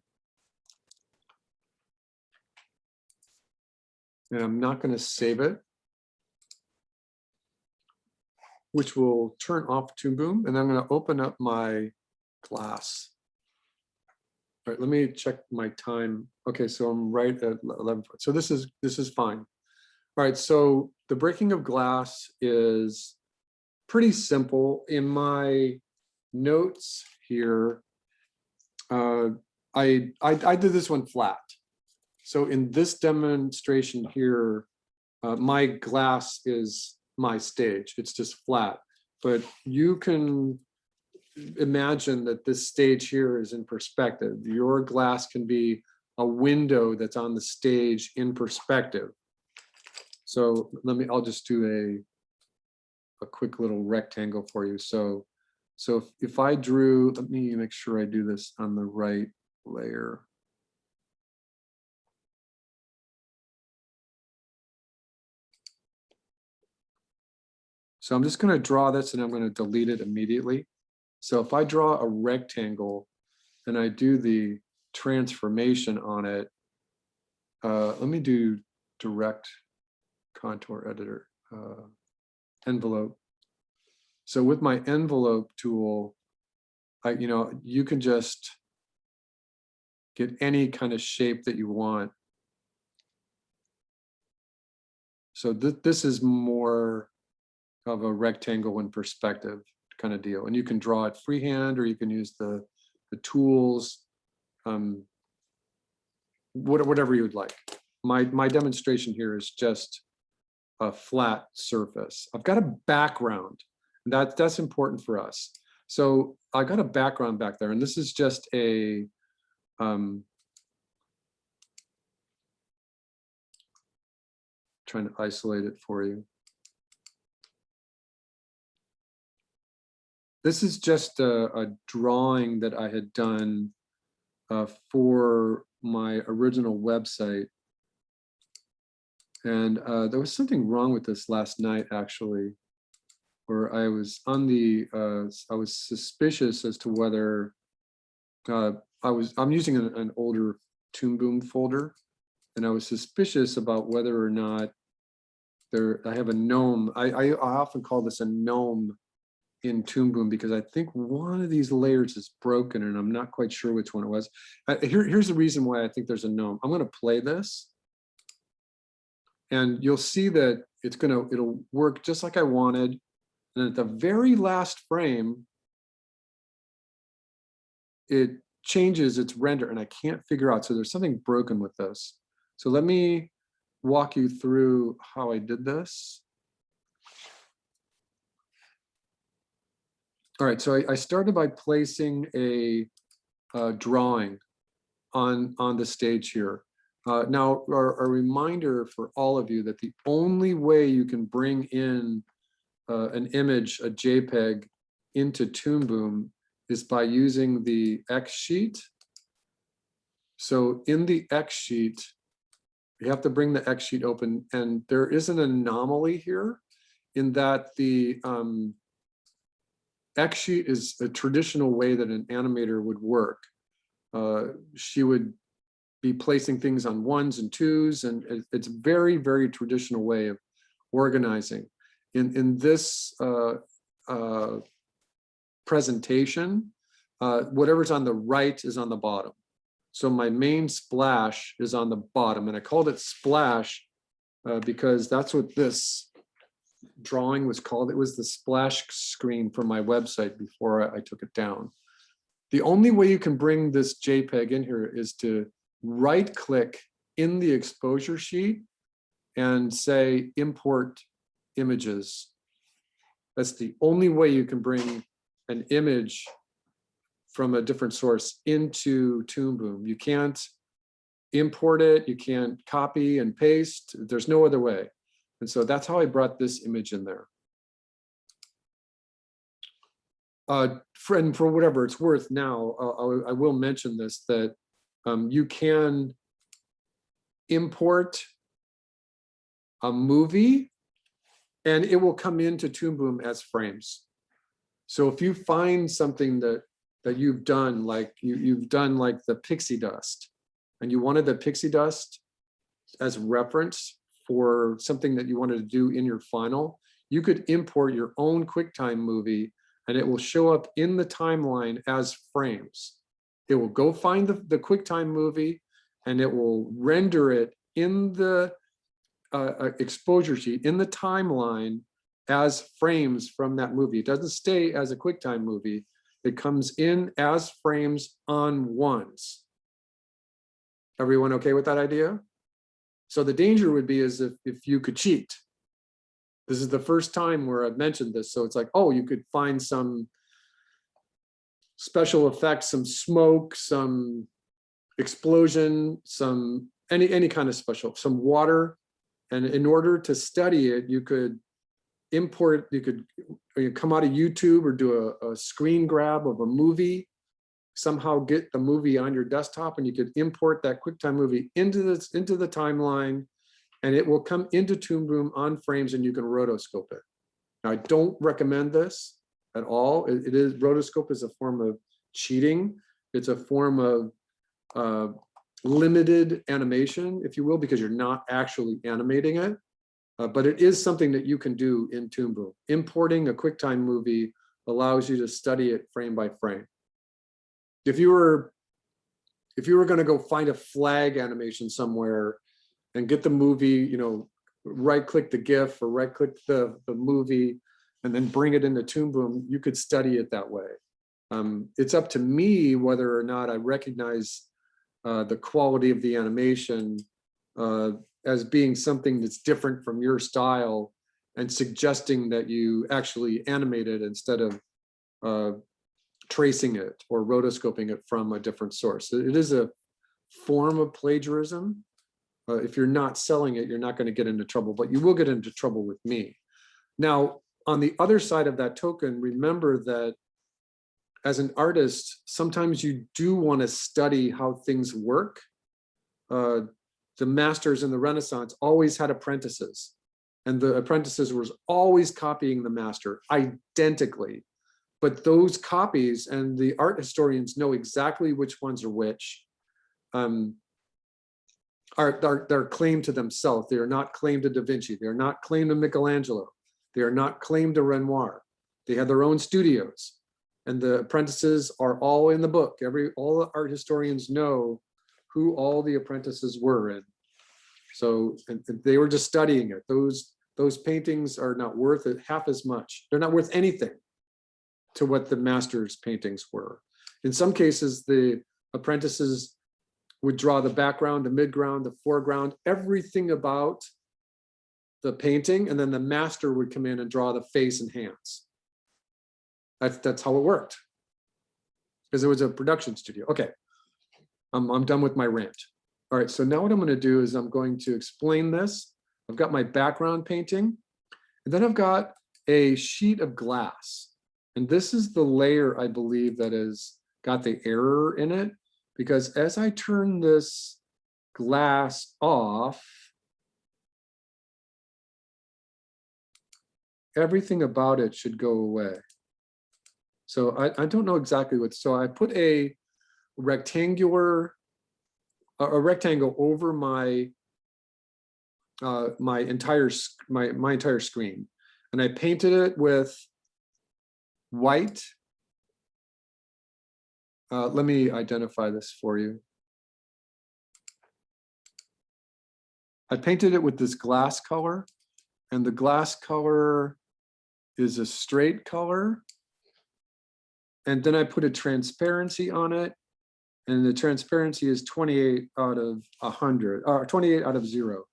And I'm not going to save it, which will turn off Toon Boom. And I'm going to open up my glass. All right, let me check my time. Okay, so I'm right at 11. So this is fine. All right, so the breaking of glass is pretty simple. In my notes here, I did this one flat. So in this demonstration here, my glass is my stage. It's just flat. But you can imagine that this stage here is in perspective. Your glass can be a window that's on the stage in perspective. So I'll just do a quick little rectangle for you. So if I drew, let me make sure I do this on the right layer. So I'm just going to draw this and I'm going to delete it immediately. So if I draw a rectangle and I do the transformation on it, let me do direct contour editor, envelope. So with my envelope tool, you can just get any kind of shape that you want. So this is more of a rectangle in perspective kind of deal. And you can draw it freehand, or you can use the tools, whatever you would like. My demonstration here is just a flat surface. I've got a background, and that's important for us. So I got a background back there, and this is just a trying to isolate it for you. This is just a drawing that I had done for my original website. And there was something wrong with this last night, actually, where I was on the, I was suspicious as to whether I'm using an older Toon Boom folder, and I was suspicious about whether or not I have a gnome. I often call this a gnome in Toon Boom because I think one of these layers is broken and I'm not quite sure which one it was. Here's the reason why I think there's a gnome. I'm going to play this and you'll see that it'll work just like I wanted. And at the very last frame, it changes its render and I can't figure out. So there's something broken with this. So let me walk you through how I did this. All right, so I started by placing a drawing on the stage here. Now, a reminder for all of you that the only way you can bring in an image, a JPEG, into Toon Boom is by using the X sheet. So in the X sheet, you have to bring the X sheet open, and there is an anomaly here in that the X sheet is a traditional way that an animator would work. She would be placing things on 1s and 2s, and it's a very, very traditional way of organizing. In this presentation, whatever's on the right is on the bottom. So my main splash is on the bottom, and I called it splash because that's what this drawing was called. It was the splash screen from my website before I took it down. The only way you can bring this JPEG in here is to right click in the exposure sheet and say import images. That's the only way you can bring an image from a different source into Toon Boom. You can't import it, you can't copy and paste. There's no other way. And so that's how I brought this image in there. For whatever it's worth now, I will mention this, that you can import a movie and it will come into Toon Boom as frames. So if you find something that you've done, like you've done like the pixie dust, and you wanted the pixie dust as reference for something that you wanted to do in your final, you could import your own QuickTime movie and it will show up in the timeline as frames. It will go find the QuickTime movie and it will render it in the exposure sheet, in the timeline, as frames from that movie. It doesn't stay as a QuickTime movie. It comes in as frames on ones. Everyone okay with that idea? So the danger would be is if you could cheat. This is the first time where I've mentioned this. So it's like, oh, you could find some special effects, some smoke, some explosion, some any kind of special, some water. And in order to study it, you could import, you could come out of YouTube or do a screen grab of a movie, somehow get the movie on your desktop, and you could import that QuickTime movie into the timeline, and it will come into Toon Boom on frames, and you can rotoscope it. Now, I don't recommend this at all. It is, rotoscope is a form of cheating. It's a form of limited animation, if you will, because you're not actually animating it. But it is something that you can do in Toon Boom. Importing a QuickTime movie allows you to study it frame by frame. If you were going to go find a flag animation somewhere and get the movie, right-click the GIF or right-click the movie and then bring it into Toon Boom, you could study it that way. It's up to me whether or not I recognize the quality of the animation as being something that's different from your style and suggesting that you actually animate it instead of tracing it or rotoscoping it from a different source. It is a form of plagiarism. If you're not selling it, you're not going to get into trouble, but you will get into trouble with me. Now, on the other side of that token, remember that as an artist, sometimes you do want to study how things work. The masters in the Renaissance always had apprentices, and the apprentices were always copying the master identically. But those copies, and the art historians know exactly which ones are which. are claimed to themselves. They are not claimed to Da Vinci. They are not claimed to Michelangelo. They are not claimed to Renoir. They have their own studios, and the apprentices are all in the book. All the art historians know who all the apprentices were in. So and they were just studying it. Those paintings are not worth it half as much. They're not worth anything to what the master's paintings were. In some cases, the apprentices would draw the background, the midground, the foreground, everything about the painting, and then the master would come in and draw the face and hands. That's how it worked, because it was a production studio. Okay, I'm done with my rant. All right, so now what I'm going to do is I'm going to explain this. I've got my background painting, and then I've got a sheet of glass. And this is the layer, I believe, that has got the error in it, because as I turn this glass off, everything about it should go away. So I don't know exactly what, so I put a rectangle over my my entire screen, and I painted it with white. Let me identify this for you. I painted it with this glass color, and the glass color is a straight color. And then I put a transparency on it, and the transparency is 28 out of 100, or 28 out of 0.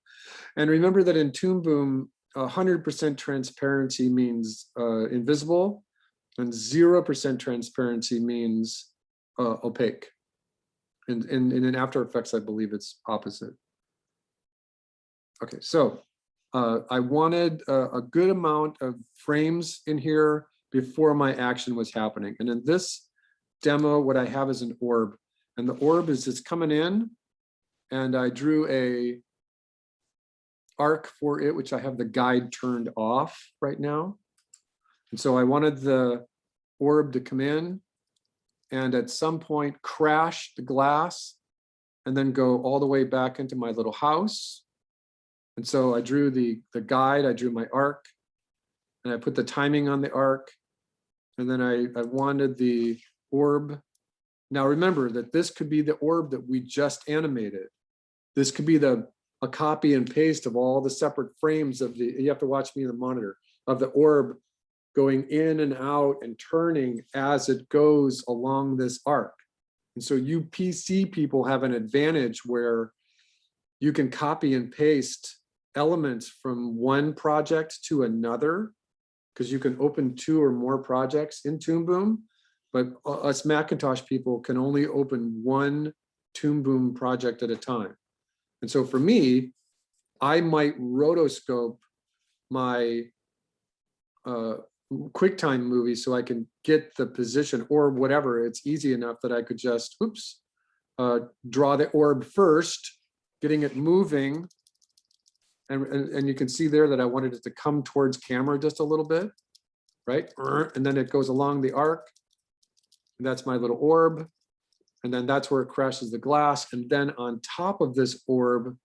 And remember that in Toon Boom, 100% transparency means invisible, and 0% transparency means opaque. And in After Effects, I believe it's opposite. Okay, so I wanted a good amount of frames in here before my action was happening. And in this demo, what I have is an orb. And the orb is it's coming in, and I drew a arc for it, which I have the guide turned off right now. And so I wanted the orb to come in and at some point crash the glass and then go all the way back into my little house. And so I drew the guide, I drew my arc, and I put the timing on the arc. And then I wanted the orb. Now remember that this could be the orb that we just animated. This could be a copy and paste of all the separate frames of you have to watch me in the monitor, of the orb going in and out and turning as it goes along this arc. And so you PC people have an advantage where you can copy and paste elements from one project to another, because you can open 2 or more projects in Toon Boom, but us Macintosh people can only open one Toon Boom project at a time. And so for me, I might rotoscope my QuickTime movie so I can get the position or whatever. It's easy enough that I could just, draw the orb first, getting it moving. And you can see there that I wanted it to come towards camera just a little bit, right? And then it goes along the arc. And that's my little orb. And then that's where it crashes the glass. And then on top of this orb,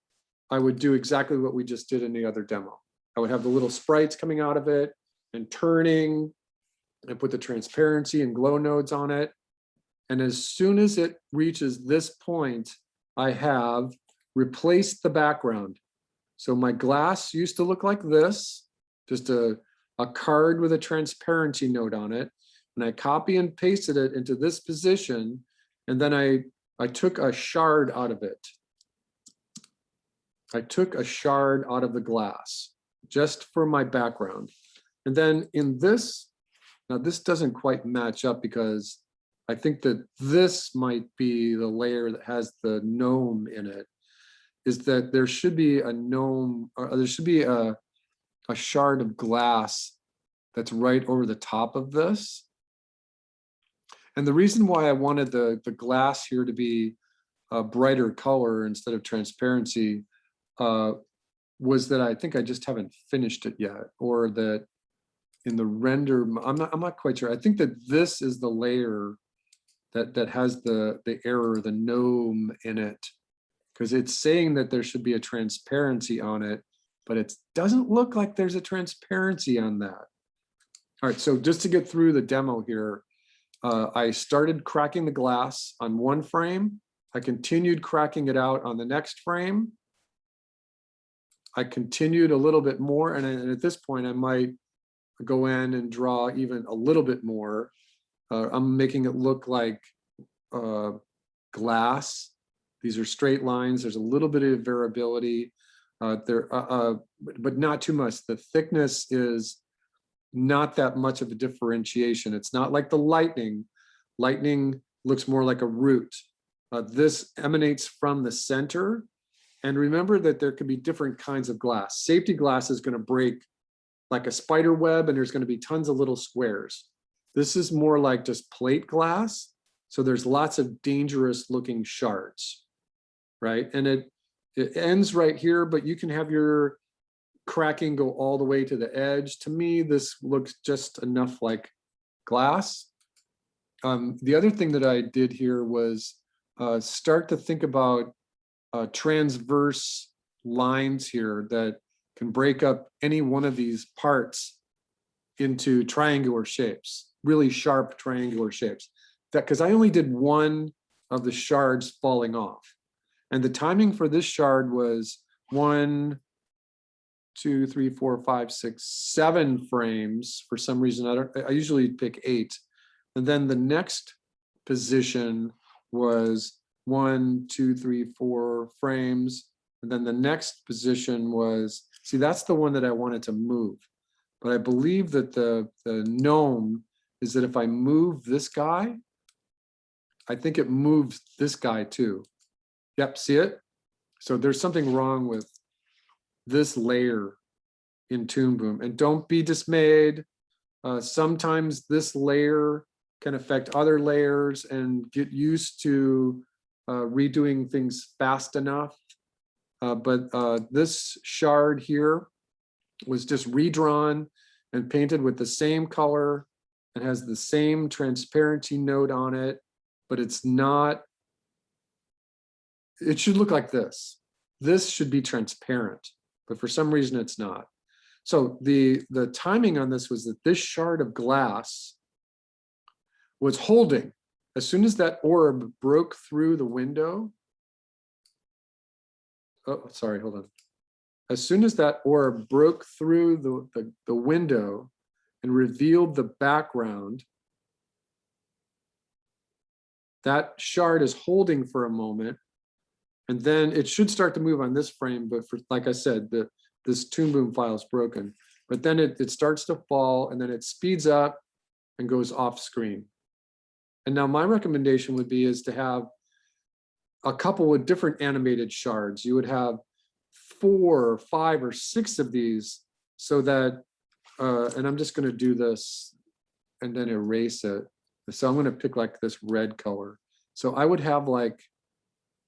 I would do exactly what we just did in the other demo. I would have the little sprites coming out of it and turning, and put the transparency and glow nodes on it. And as soon as it reaches this point, I have replaced the background. So my glass used to look like this, just a card with a transparency node on it. And I copy and pasted it into this position. And then I took a shard out of it. I took a shard out of the glass just for my background. And then in this, now this doesn't quite match up because I think that this might be the layer that has the gnome in it, is that there should be a gnome, or there should be a shard of glass that's right over the top of this. And the reason why I wanted the glass here to be a brighter color instead of transparency was that I think I just haven't finished it yet, or that in the render, I'm not quite sure. I think that this is the layer that has the error, the gnome in it. because it's saying that there should be a transparency on it, but it doesn't look like there's a transparency on that. All right, so just to get through the demo here, I started cracking the glass on one frame. I continued cracking it out on the next frame. I continued a little bit more, and at this point, I might go in and draw even a little bit more. I'm making it look like glass. These are straight lines. There's a little bit of variability, but not too much. The thickness is not that much of a differentiation. It's not like the lightning. Lightning looks more like a root. This emanates from the center. And remember that there could be different kinds of glass. Safety glass is going to break like a spider web, and there's going to be tons of little squares. This is more like just plate glass. So there's lots of dangerous looking shards, right? And it ends right here, but you can have your cracking go all the way to the edge. To me, this looks just enough like glass. The other thing that I did here was start to think about transverse lines here that can break up any one of these parts into triangular shapes, really sharp triangular shapes. That because I only did one of the shards falling off. And the timing for this shard was 1, 2, 3, 4, 5, 6, 7 frames. For some reason, I usually pick 8. And then the next position was 1, 2, 3, 4 frames. And then the next position was, see, that's the one that I wanted to move. But I believe that the gnome is that if I move this guy, I think it moves this guy too. Yep, see it? So there's something wrong with this layer in Toon Boom. And don't be dismayed. Sometimes this layer can affect other layers, and get used to redoing things fast enough. But this shard here was just redrawn and painted with the same color and has the same transparency note on it, but it's not, it should look like this. This should be transparent, but for some reason it's not. So the timing on this was that this shard of glass was holding. As soon as that orb broke through the window, oh, sorry, hold on. As soon as that orb broke through the window and revealed the background, that shard is holding for a moment, and then it should start to move on this frame, but for, like I said, this Toon Boom file is broken. But then it starts to fall, and then it speeds up and goes off screen. And now my recommendation would be is to have a couple with different animated shards. You would have 4 or 5 or 6 of these, so that, and I'm just going to do this and then erase it. So I'm going to pick like this red color. So I would have like,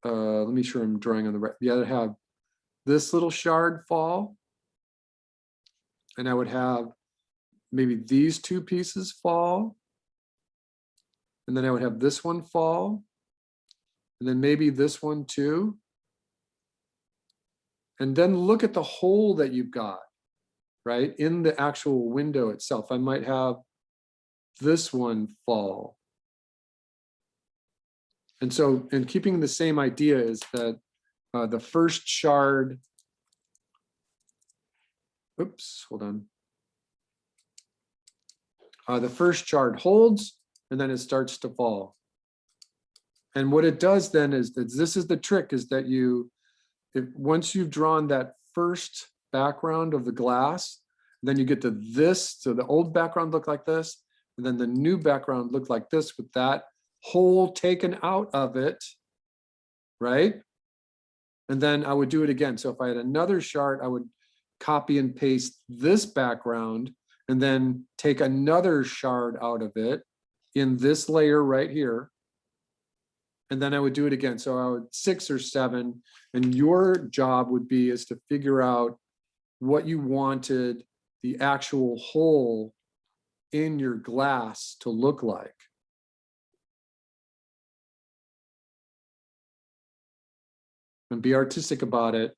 let me make sure I'm drawing on the right. Yeah, I'd have this little shard fall, and I would have maybe these 2 pieces fall, and then I would have this one fall, and then maybe this one too. And then look at the hole that you've got, right? In the actual window itself. I might have this one fall. And so, in keeping the same idea is that the first shard, oops, hold on. The first shard holds, and then it starts to fall. And what it does then is that this is the trick, is that once you've drawn that first background of the glass, then you get to this, so the old background looked like this, and then the new background looked like this with that hole taken out of it, right? And then I would do it again. So if I had another shard, I would copy and paste this background and then take another shard out of it in this layer right here. And then I would do it again. So I would 6 or 7, and your job would be is to figure out what you wanted the actual hole in your glass to look like. and be artistic about it.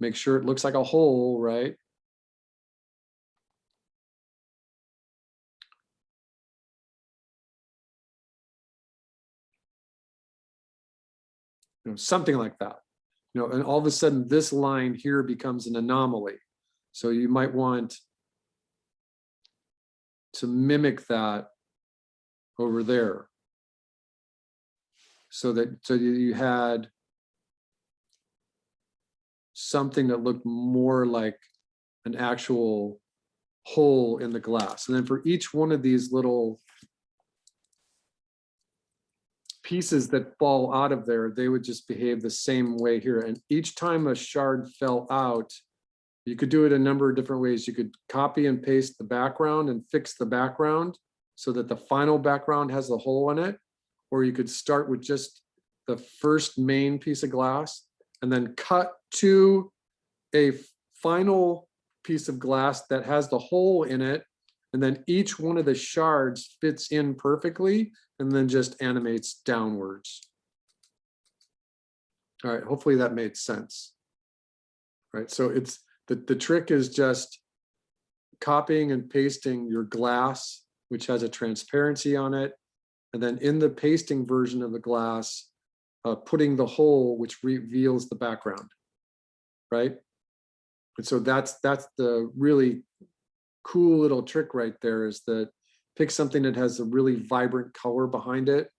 Make sure it looks like a hole, right? Something like that. And all of a sudden this line here becomes an anomaly. So you might want to mimic that over there. So you had something that looked more like an actual hole in the glass. And then for each one of these little pieces that fall out of there, they would just behave the same way here. And each time a shard fell out, you could do it a number of different ways. You could copy and paste the background and fix the background so that the final background has the hole in it. Or you could start with just the first main piece of glass and then cut to a final piece of glass that has the hole in it. And then each one of the shards fits in perfectly and then just animates downwards. All right, hopefully that made sense. All right, so it's the trick is just copying and pasting your glass, which has a transparency on it. And then in the pasting version of the glass, putting the hole, which reveals the background, right? And so that's the really cool little trick right there, is that pick something that has a really vibrant color behind it,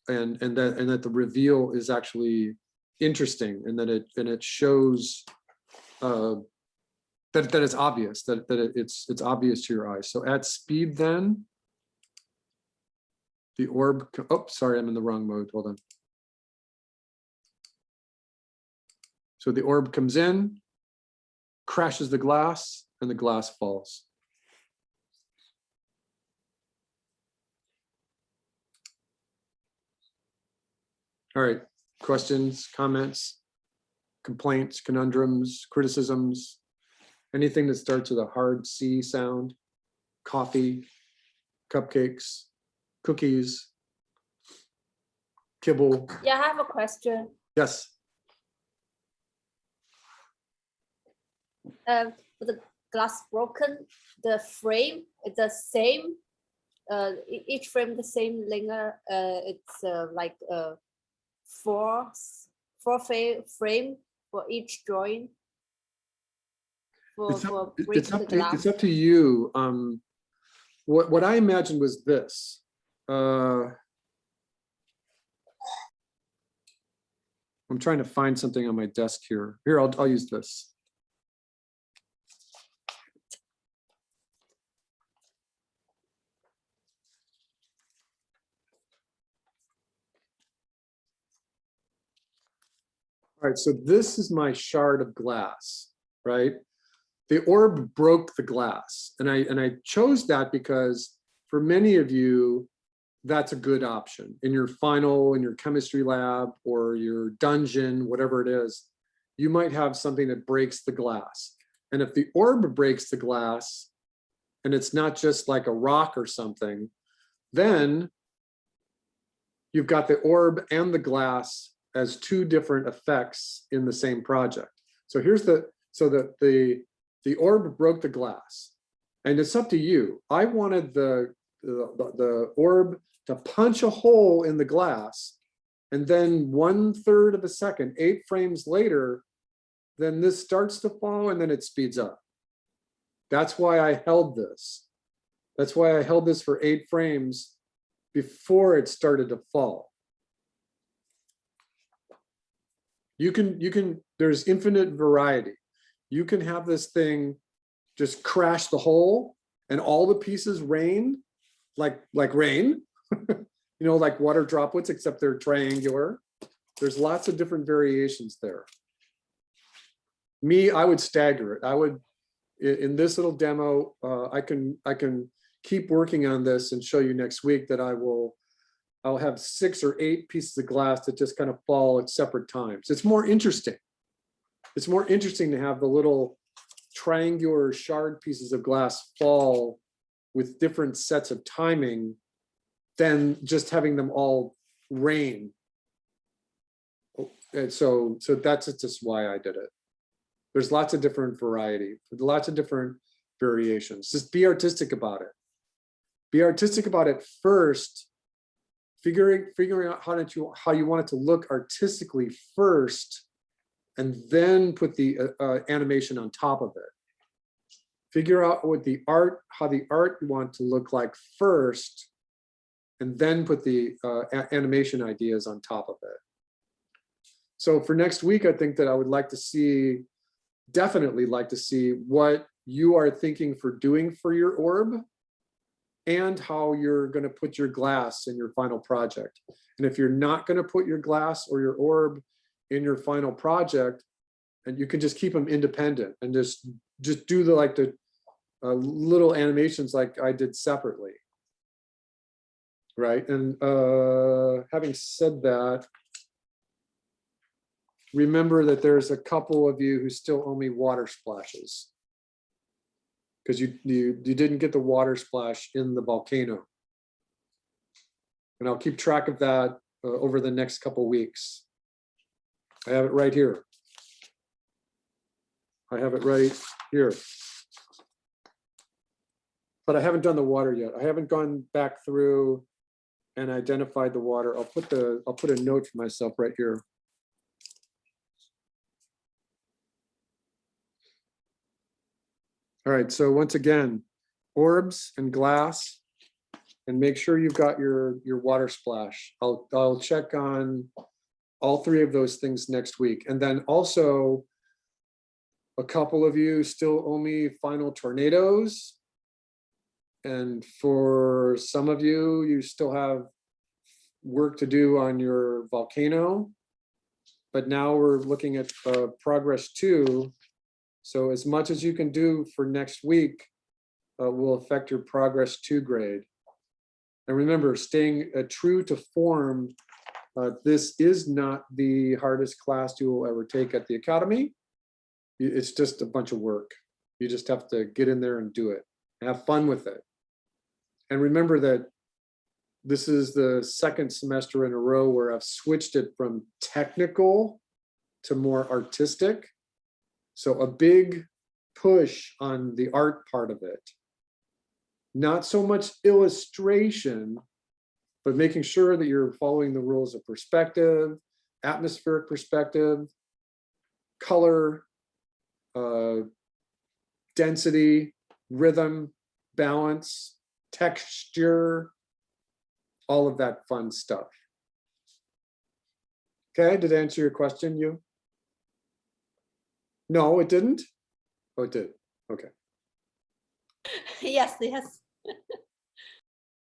and that the reveal is actually interesting, and that it shows that it's obvious, that it's obvious to your eyes. So at speed, then the orb. Oh, sorry, I'm in the wrong mode. Hold on. So the orb comes in, crashes the glass, and the glass falls. All right, questions, comments, complaints, conundrums, criticisms, anything that starts with a hard C sound, coffee, cupcakes, cookies, kibble. Yeah, I have a question. Yes. For the glass broken, the frame is the same. Each frame the same linear. It's like four frame for each joint. It's breaking the glass. up to you. What I imagined was this. I'm trying to find something on my desk here. Here, I'll use this. All right, so this is my shard of glass, right? The orb broke the glass, and I chose that because for many of you, that's a good option. In your final, in your chemistry lab, or your dungeon, whatever it is, you might have something that breaks the glass. And if the orb breaks the glass, and it's not just like a rock or something, then you've got the orb and the glass as two different effects in the same project. So here's the orb broke the glass, and it's up to you. I wanted the orb to punch a hole in the glass, and then 1/3 of a second, 8 frames later, then this starts to fall and then it speeds up. That's why I held this. That's why I held this for 8 frames before it started to fall. You can, there's infinite variety. You can have this thing just crash the hole and all the pieces rain like rain, like water droplets, except they're triangular. There's lots of different variations there. Me, I would stagger it. I would, in this little demo, I can keep working on this and show you next week that I'll have 6 or 8 pieces of glass that just kind of fall at separate times. It's more interesting. It's more interesting to have the little triangular shard pieces of glass fall with different sets of timing than just having them all rain. Oh, And so that's just why I did it. There's lots of different variety, lots of different variations. Just be artistic about it. Be artistic about it first, figuring out how you want it to look artistically first, and then put the animation on top of it. Figure out how the art you want to look like first, and then put the animation ideas on top of it. So for next week, I think that I would like to see, definitely like to see what you are thinking for doing for your orb, and how you're going to put your glass in your final project. And if you're not going to put your glass or your orb in your final project, and you can just keep them independent and just do the little animations like I did separately. Right. And having said that, remember that there's a couple of you who still owe me water splashes, because you didn't get the water splash in the volcano. And I'll keep track of that over the next couple weeks. I have it right here. I have it right here. But I haven't done the water yet. I haven't gone back through and identified the water. I'll put a note for myself right here. All right, so once again, orbs and glass, and make sure you've got your water splash. I'll check on all three of those things next week. And then also, a couple of you still owe me final tornadoes. And for some of you, you still have work to do on your volcano. But now we're looking at progress 2. So as much as you can do for next week will affect your progress 2 grade. And remember, staying true to form, this is not the hardest class you will ever take at the Academy. It's just a bunch of work. You just have to get in there and do it. Have fun with it. And remember that this is the second semester in a row where I've switched it from technical to more artistic. So a big push on the art part of it. Not so much illustration, but making sure that you're following the rules of perspective, atmospheric perspective, color, density, rhythm, balance, texture, all of that fun stuff. Okay, did I answer your question, you? No, it didn't? Oh, it did. Okay. Yes.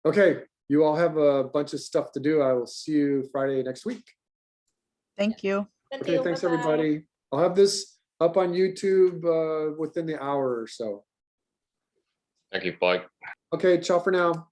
Okay, you all have a bunch of stuff to do. I will see you Friday next week. Thank you. Thank Okay, you. thanks Bye-bye. everybody. I'll have this up on YouTube within the hour or so. Thank you. Bye. Okay, ciao for now.